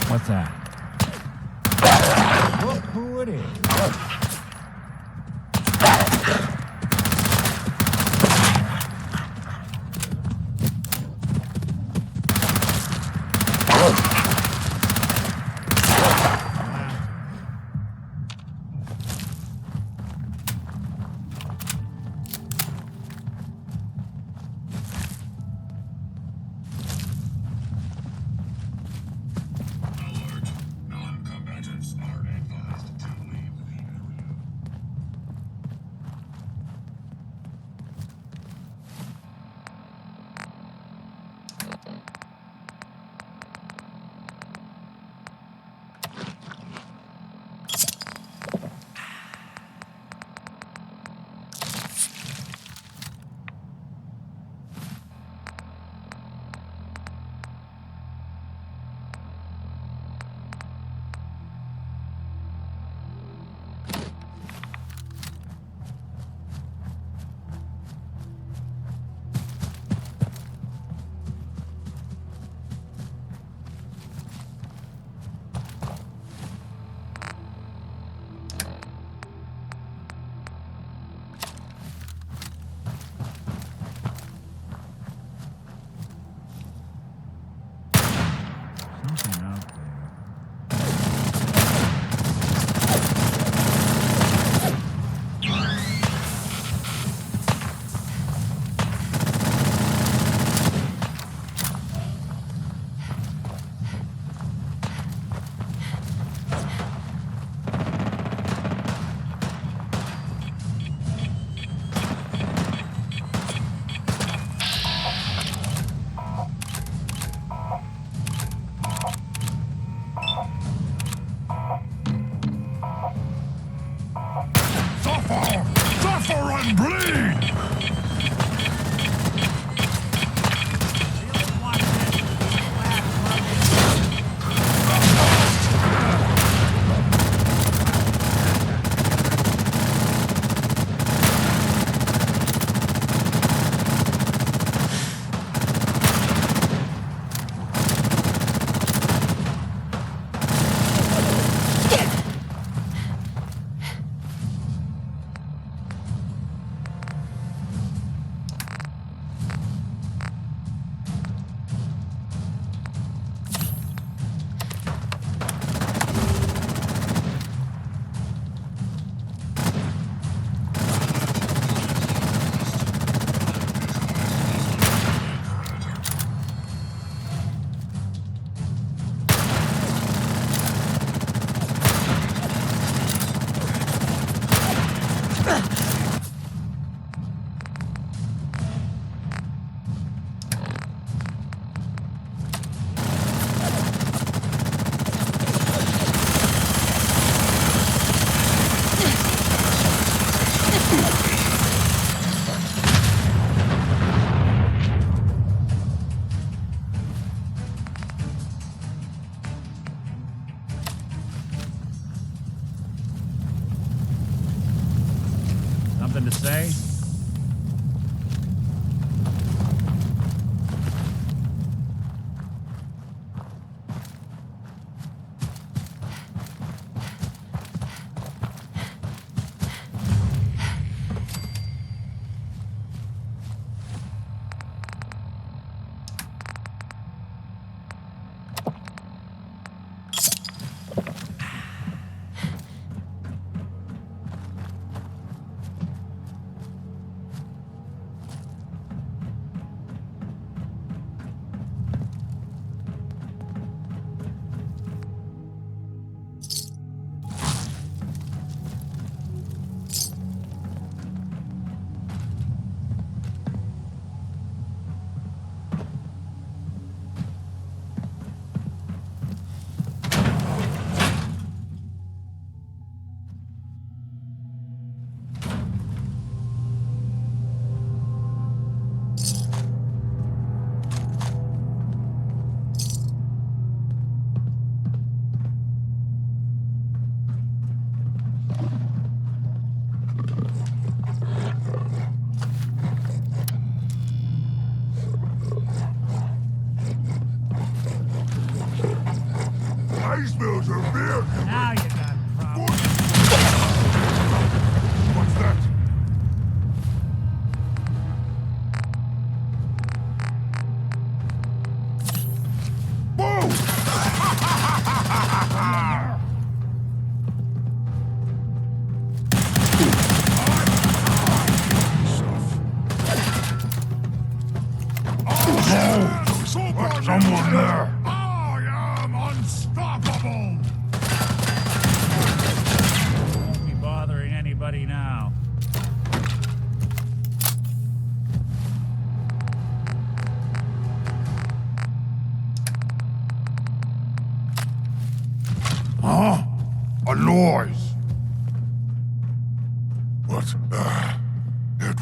What's that? Look who it is. Non-combatants are advised to leave the area.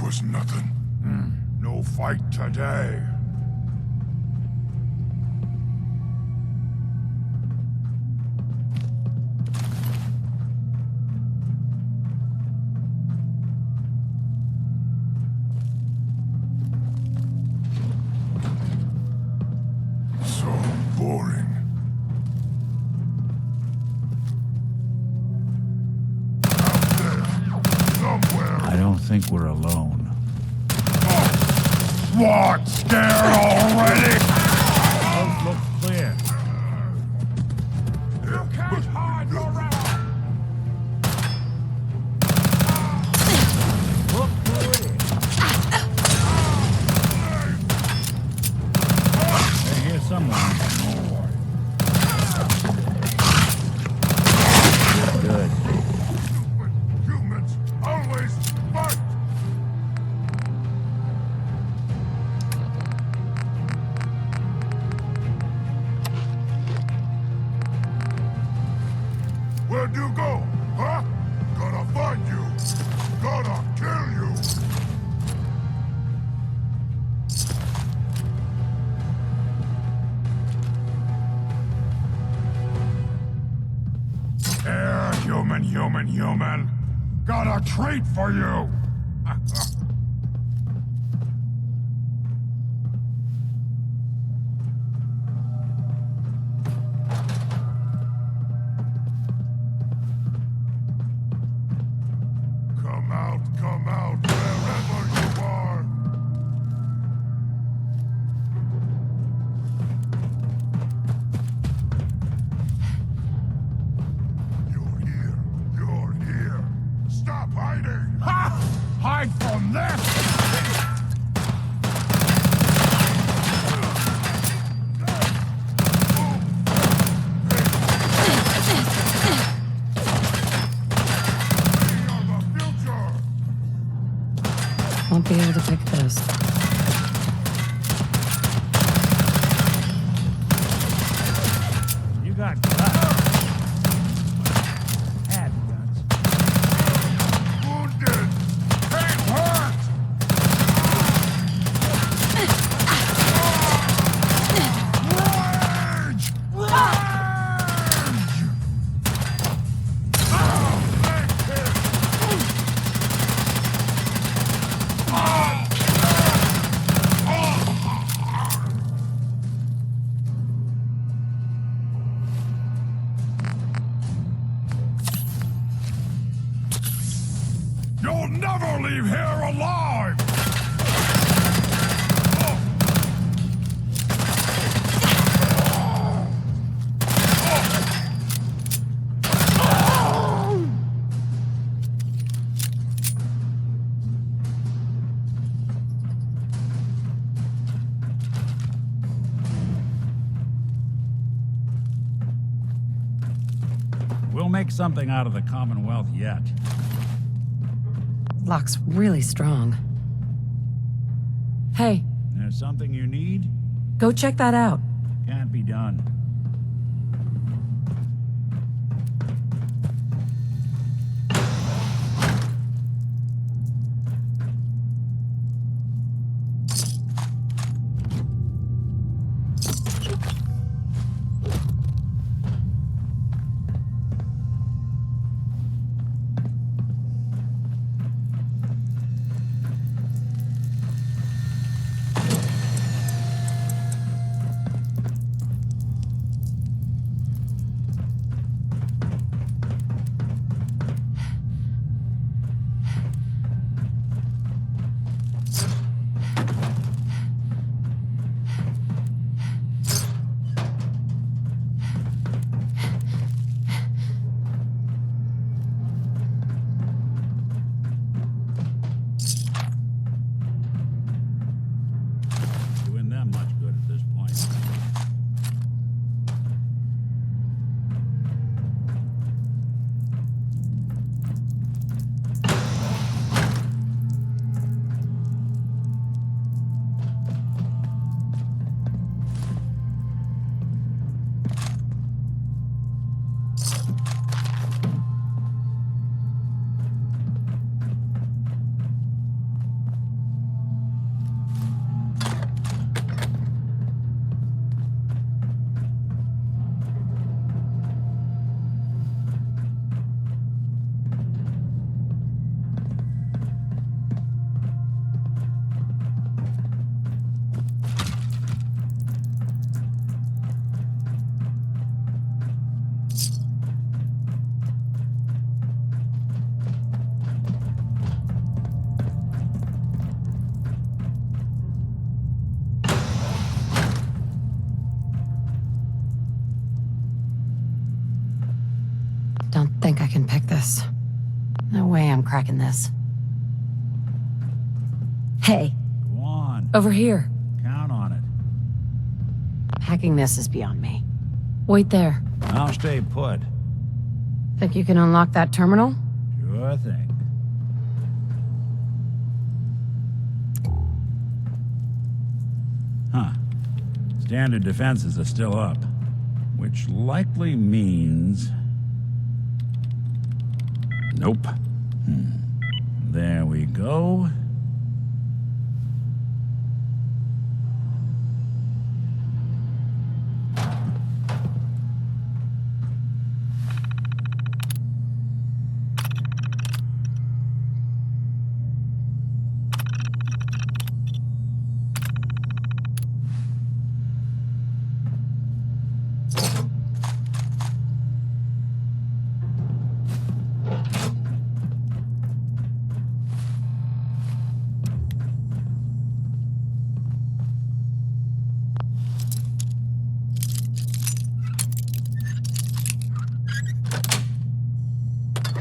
'Twas nothing. No fight today. So boring. I don't think we're alone. What? Scared already? Both look clear. You can't hide forever! Look who it is. They're here somewhere. Good. Humans always fight! Where'd you go, huh? Gonna find you! Gonna kill you! Here, human! Got a treat for you! Come out, wherever you are! You're here! Stop hiding! Ha! Hide from this! Won't be able to pick this. You got guts. Had guts. Wounded! It hurt! Rage! Rage! You'll never leave here alive! We'll make something out of the Commonwealth yet. Lock's really strong. Hey, There's something you need? go check that out. Can't be done. think I can pick this. No way I'm cracking this. Hey. Go on. Over here. Count on it. Hacking this is beyond me. Wait there. I'll stay put. Think you can unlock that terminal? Sure thing. Huh. Standard defenses are still up. Which likely means... Nope. There we go.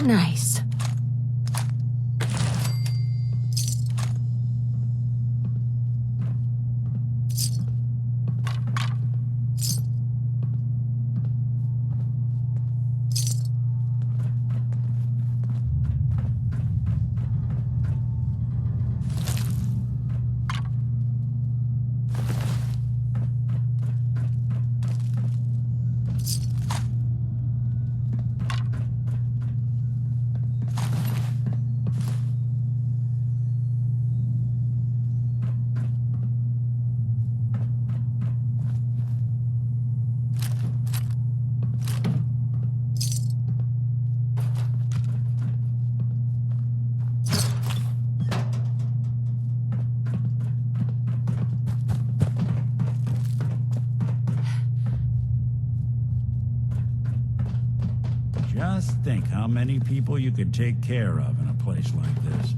Nice. Just think how many people you could take care of in a place like this.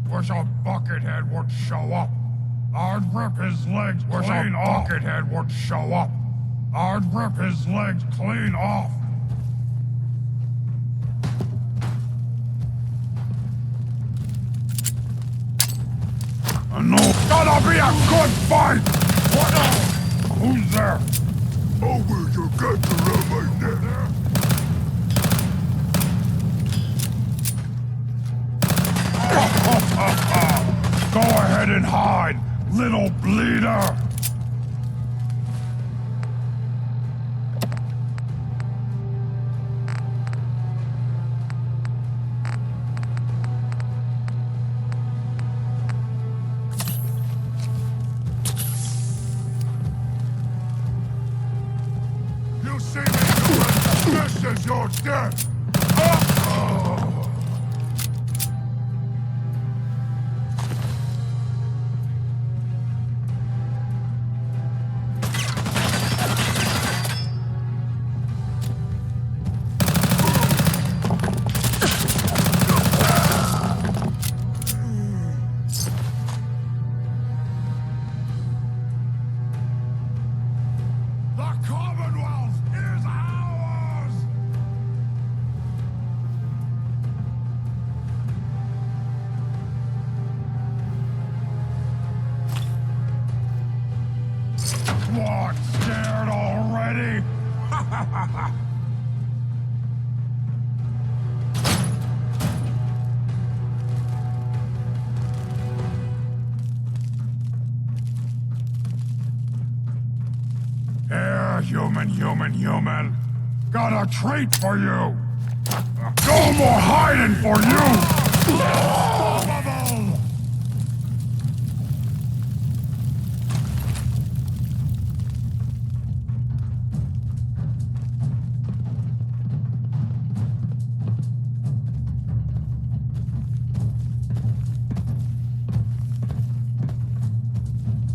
Wish a buckethead would show up. I'd rip his legs clean off. Buckethead would show up. I'd rip his legs clean off. I know. Gonna be a good fight! What the? Who's there? Oh, will you get to my neck? Go ahead and hide, little bleeder! You see me do it? This is your death! Oh! The Commonwealth is ours! What, scared already? Here, human. Got a treat for you! No more hiding for you! Unstoppable!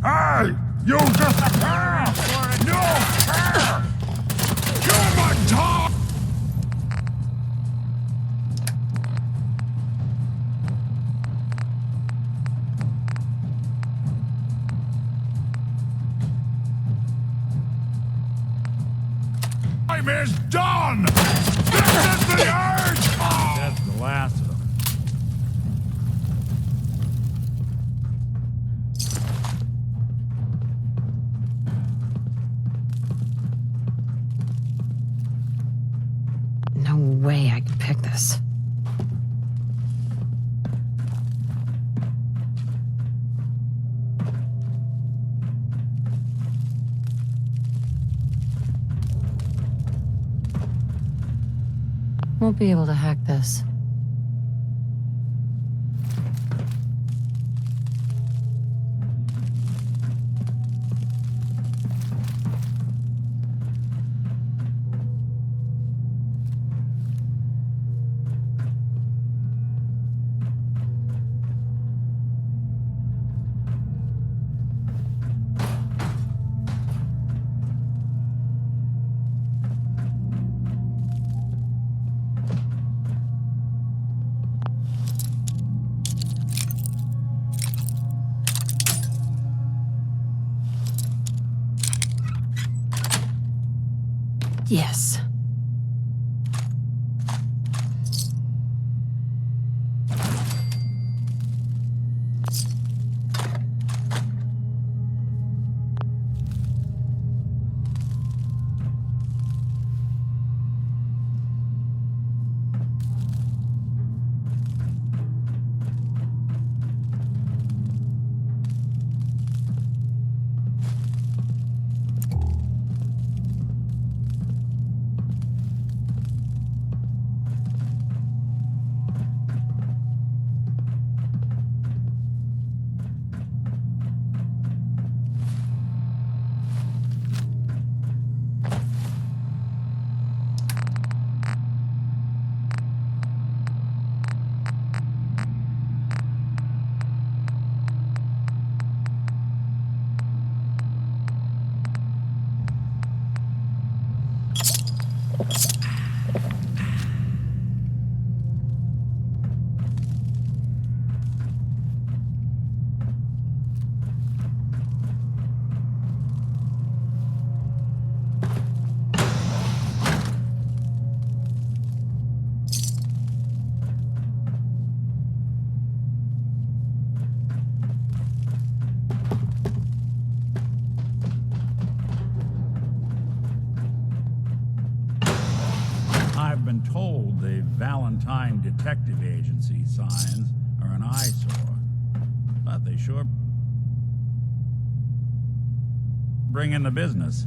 Hey! You disappear! No care! Human talk! Time is done! This is the age! That's the last of them. No way I could pick this. Won't be able to hack this. Yes. I've been told the Valentine Detective Agency signs are an eyesore, but they sure bring in the business.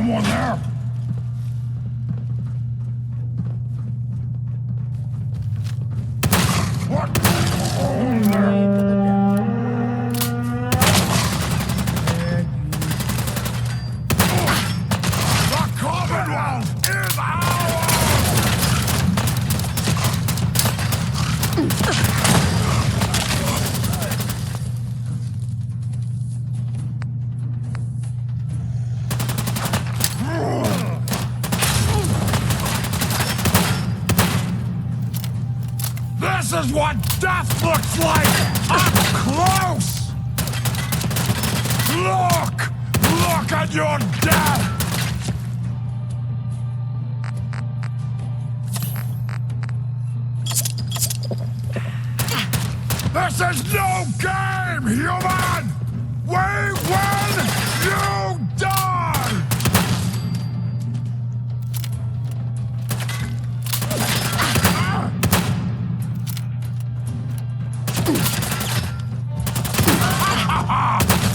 Someone there? The Commonwealth is This is what death looks like! Up close! Look! Look at your death! This is no game, human! We win! You die!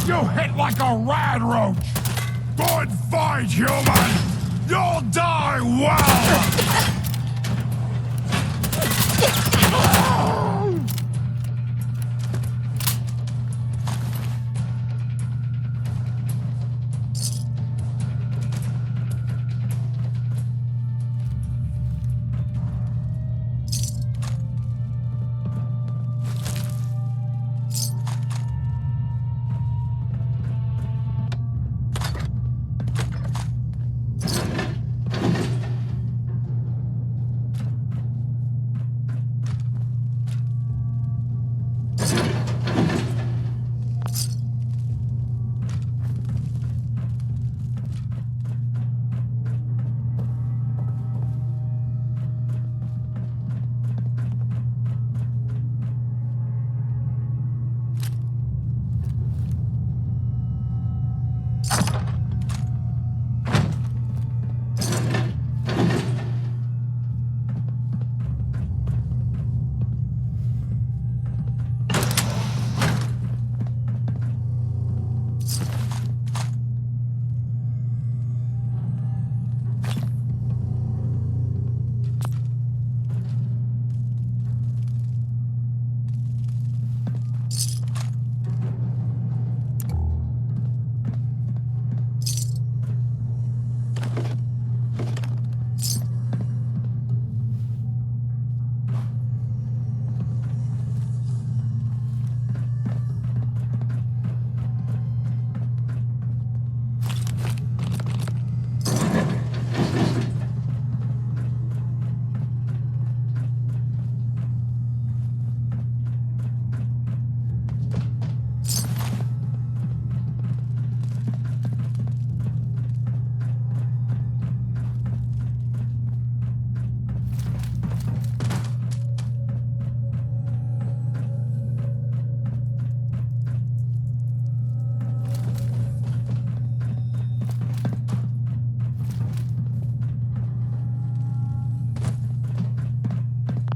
You hit like a rad roach! Good fight, human! You'll die well!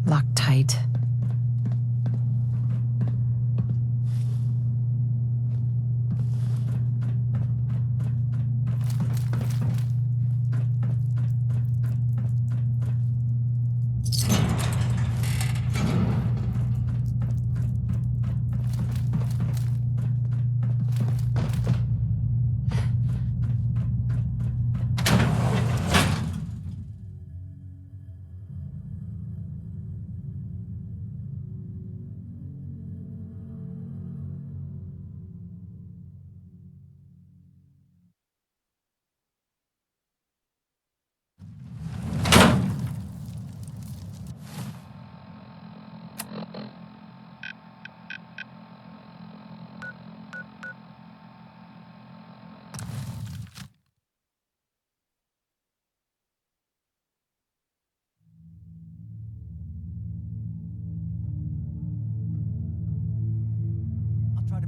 Locked tight.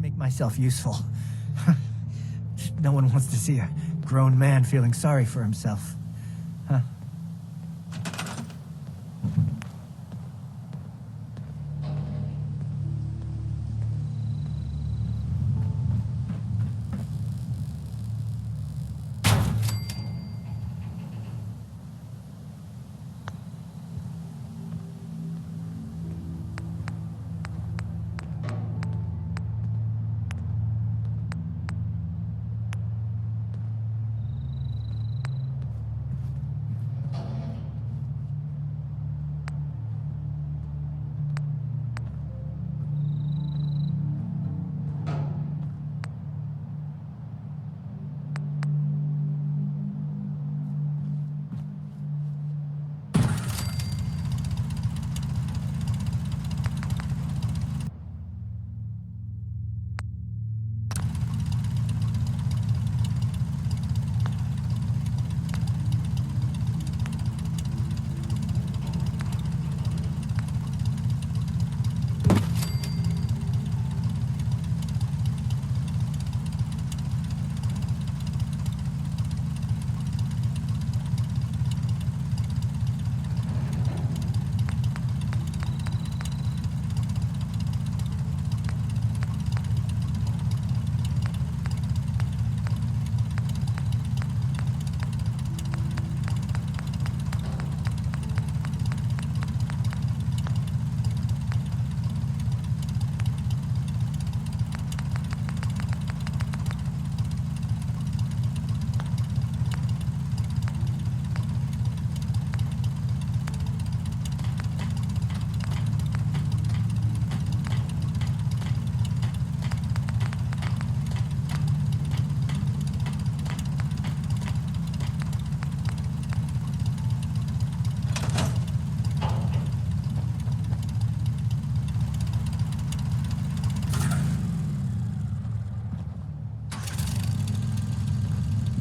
Make myself useful. No one wants to see a grown man feeling sorry for himself. Huh?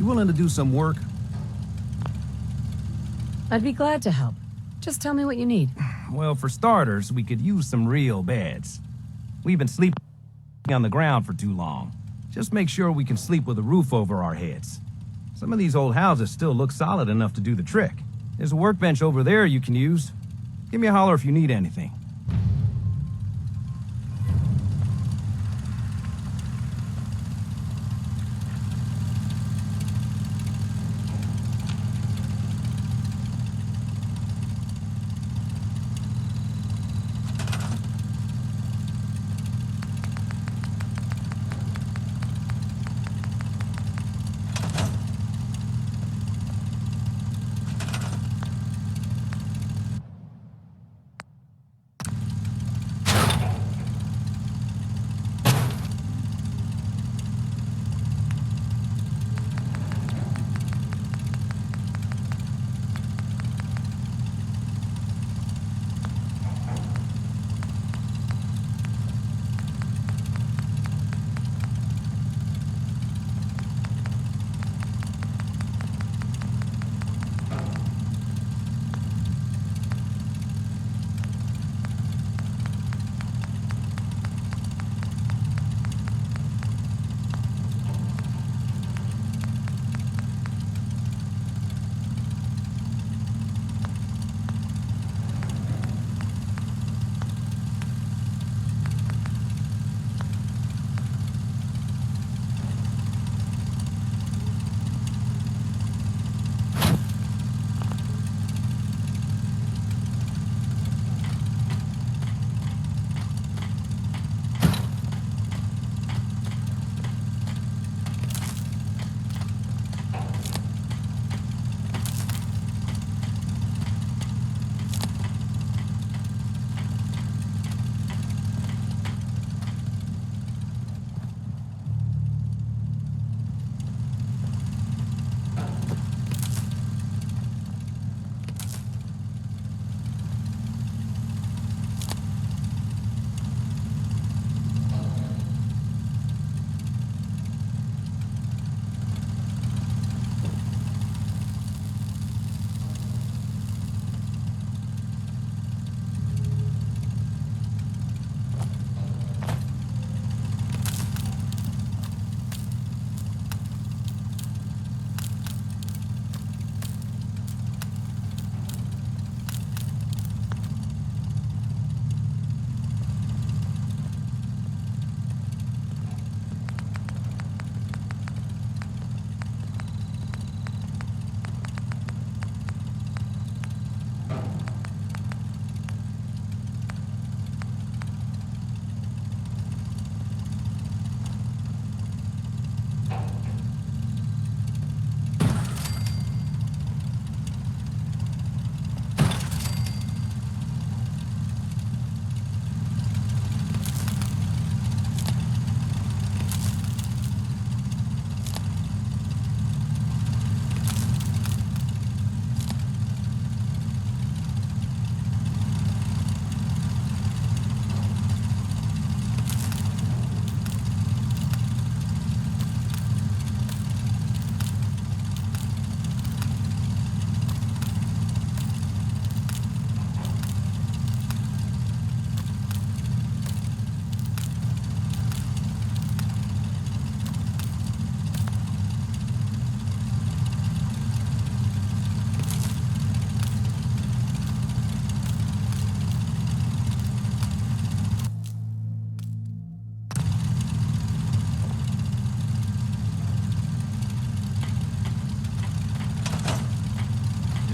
You willing to do some work? I'd be glad to help. Just tell me what you need. Well, for starters, we could use some real beds. We've been sleeping on the ground for too long. Just make sure we can sleep with a roof over our heads. Some of these old houses still look solid enough to do the trick. There's a workbench over there you can use. Give me a holler if you need anything.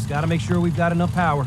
Gotta make sure we've got enough power.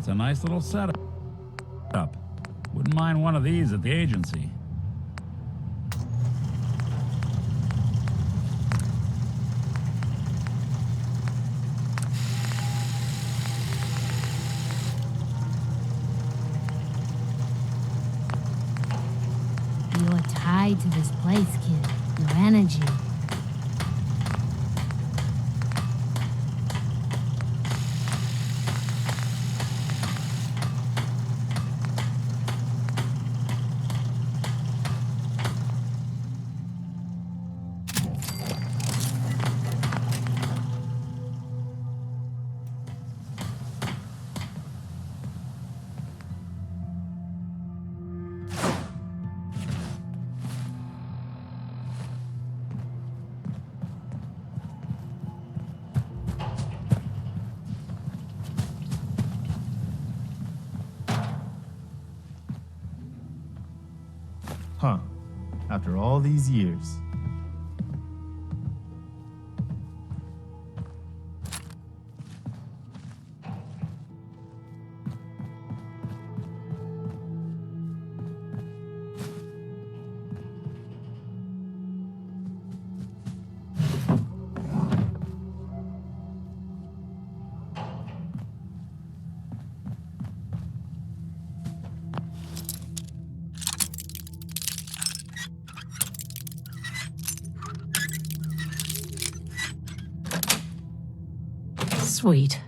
It's a nice little setup. Wouldn't mind one of these at the agency. You're tied to this place, kid. Your energy. Huh. After all these years. Sweet.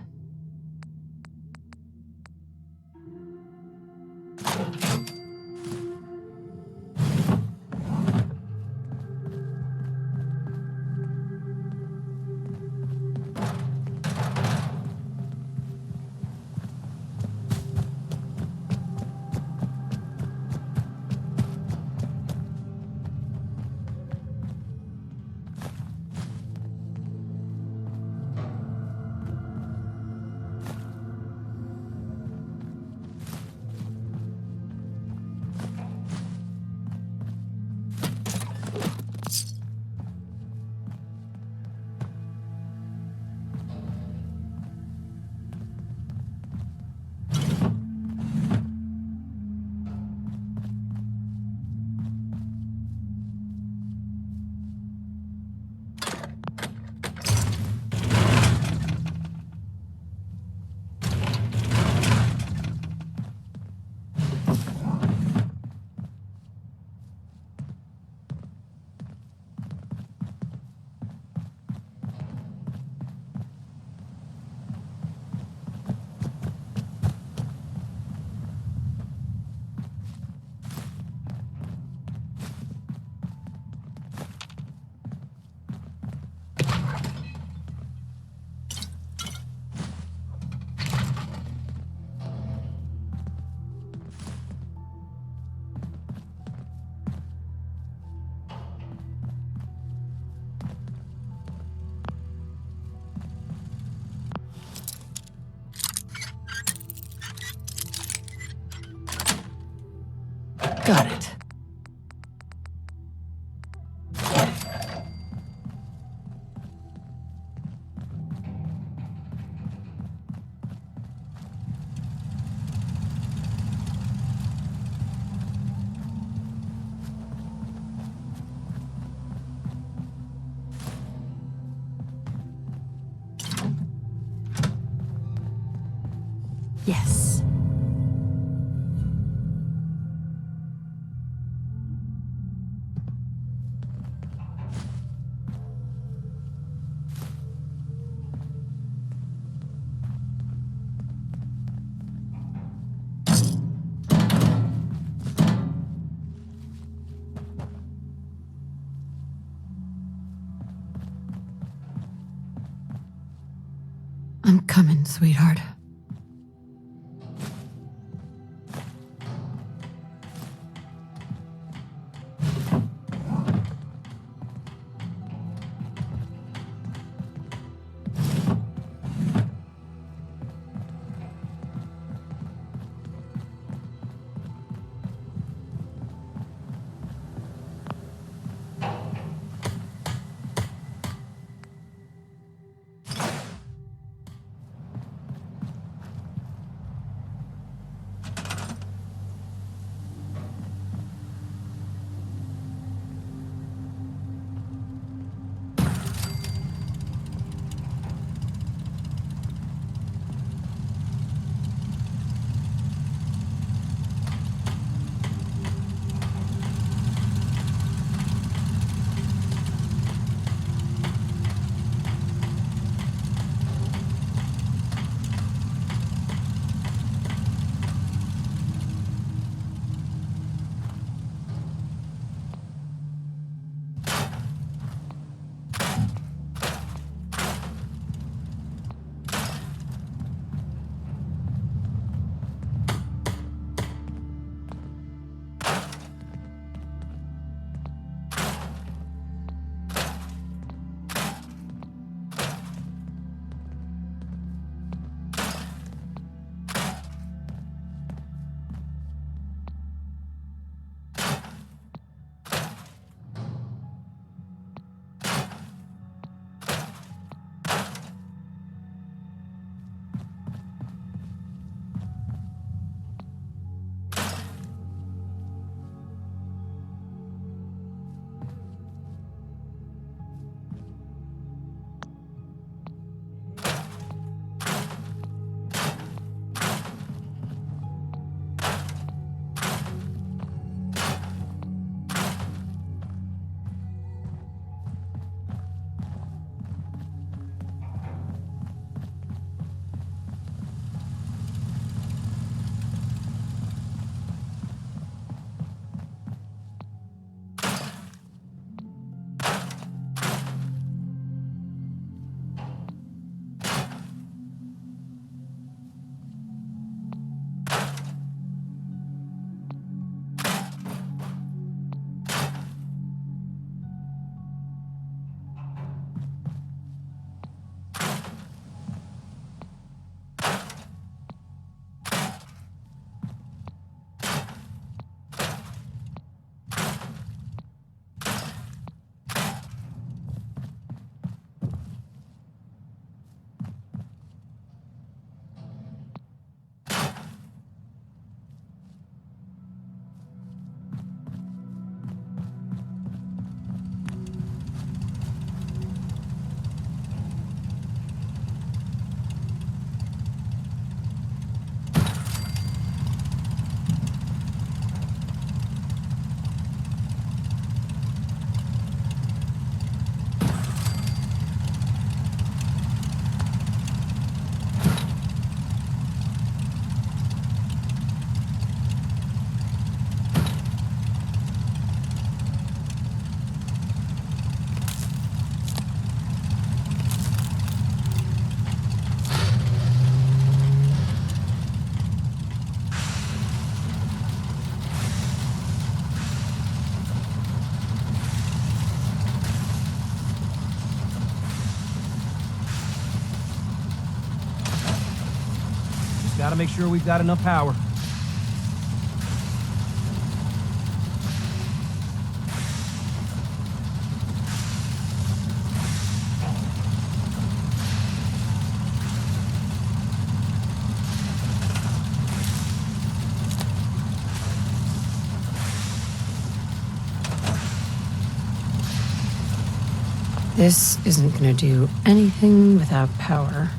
Got it. Yes. I'm coming, sweetheart. gotta make sure we've got enough power. This isn't gonna do anything without power.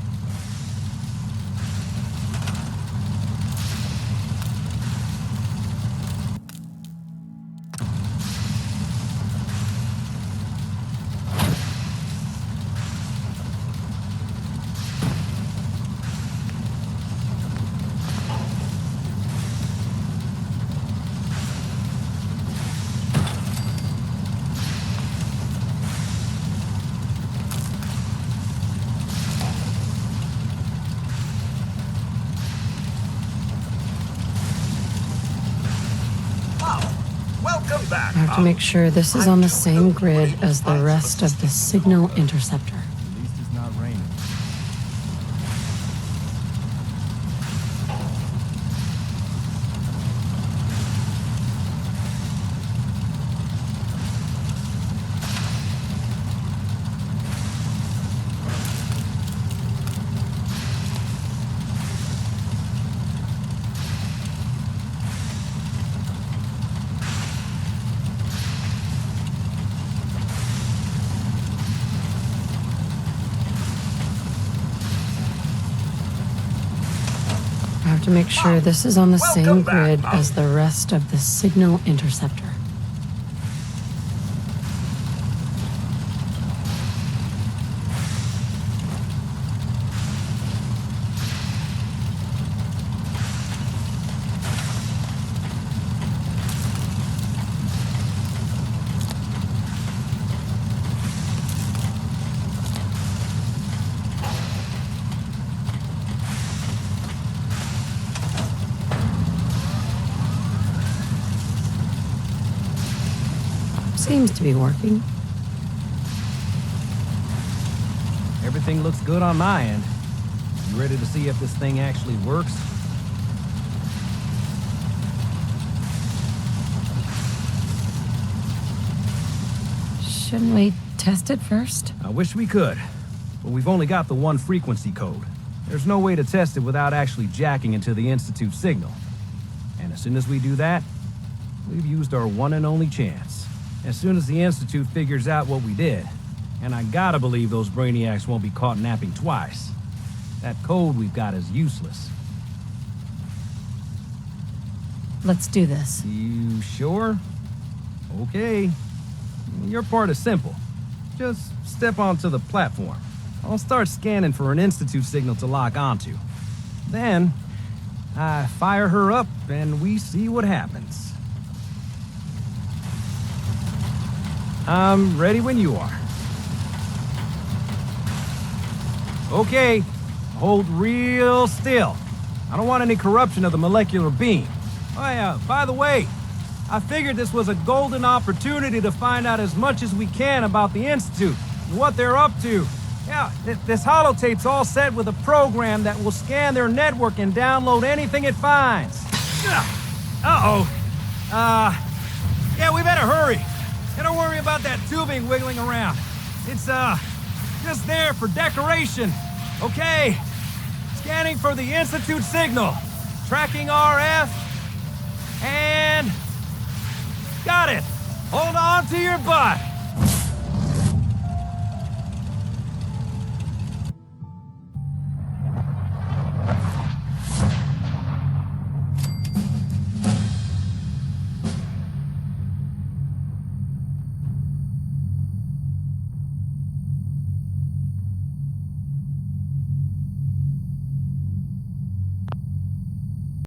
I have to make sure this is on the same grid as the rest of the signal interceptor. At least it's not raining. I have to make sure this is on the same grid as the rest of the signal interceptor. Seems to be working. Everything looks good on my end. You ready to see if this thing actually works? Shouldn't we test it first? I wish we could, but we've only got the one frequency code. There's no way to test it without actually jacking into the Institute signal. And as soon as we do that, we've used our one and only chance. As soon as the Institute figures out what we did, and I gotta believe those brainiacs won't be caught napping twice, that code we've got is useless. Let's do this. You sure? Okay. Your part is simple. Just step onto the platform. I'll start scanning for an Institute signal to lock onto. Then, I fire her up and we see what happens. I'm ready when you are. Okay, hold real still. I don't want any corruption of the molecular beam. Oh yeah, by the way, I figured this was a golden opportunity to find out as much as we can about the Institute and what they're up to. Yeah, this holotape's all set with a program that will scan their network and download anything it finds. Uh-oh. Yeah, we better hurry. And don't worry about that tubing wiggling around. It's, just there for decoration. Okay. Scanning for the Institute signal. Tracking RF. And... got it. Hold on to your butt.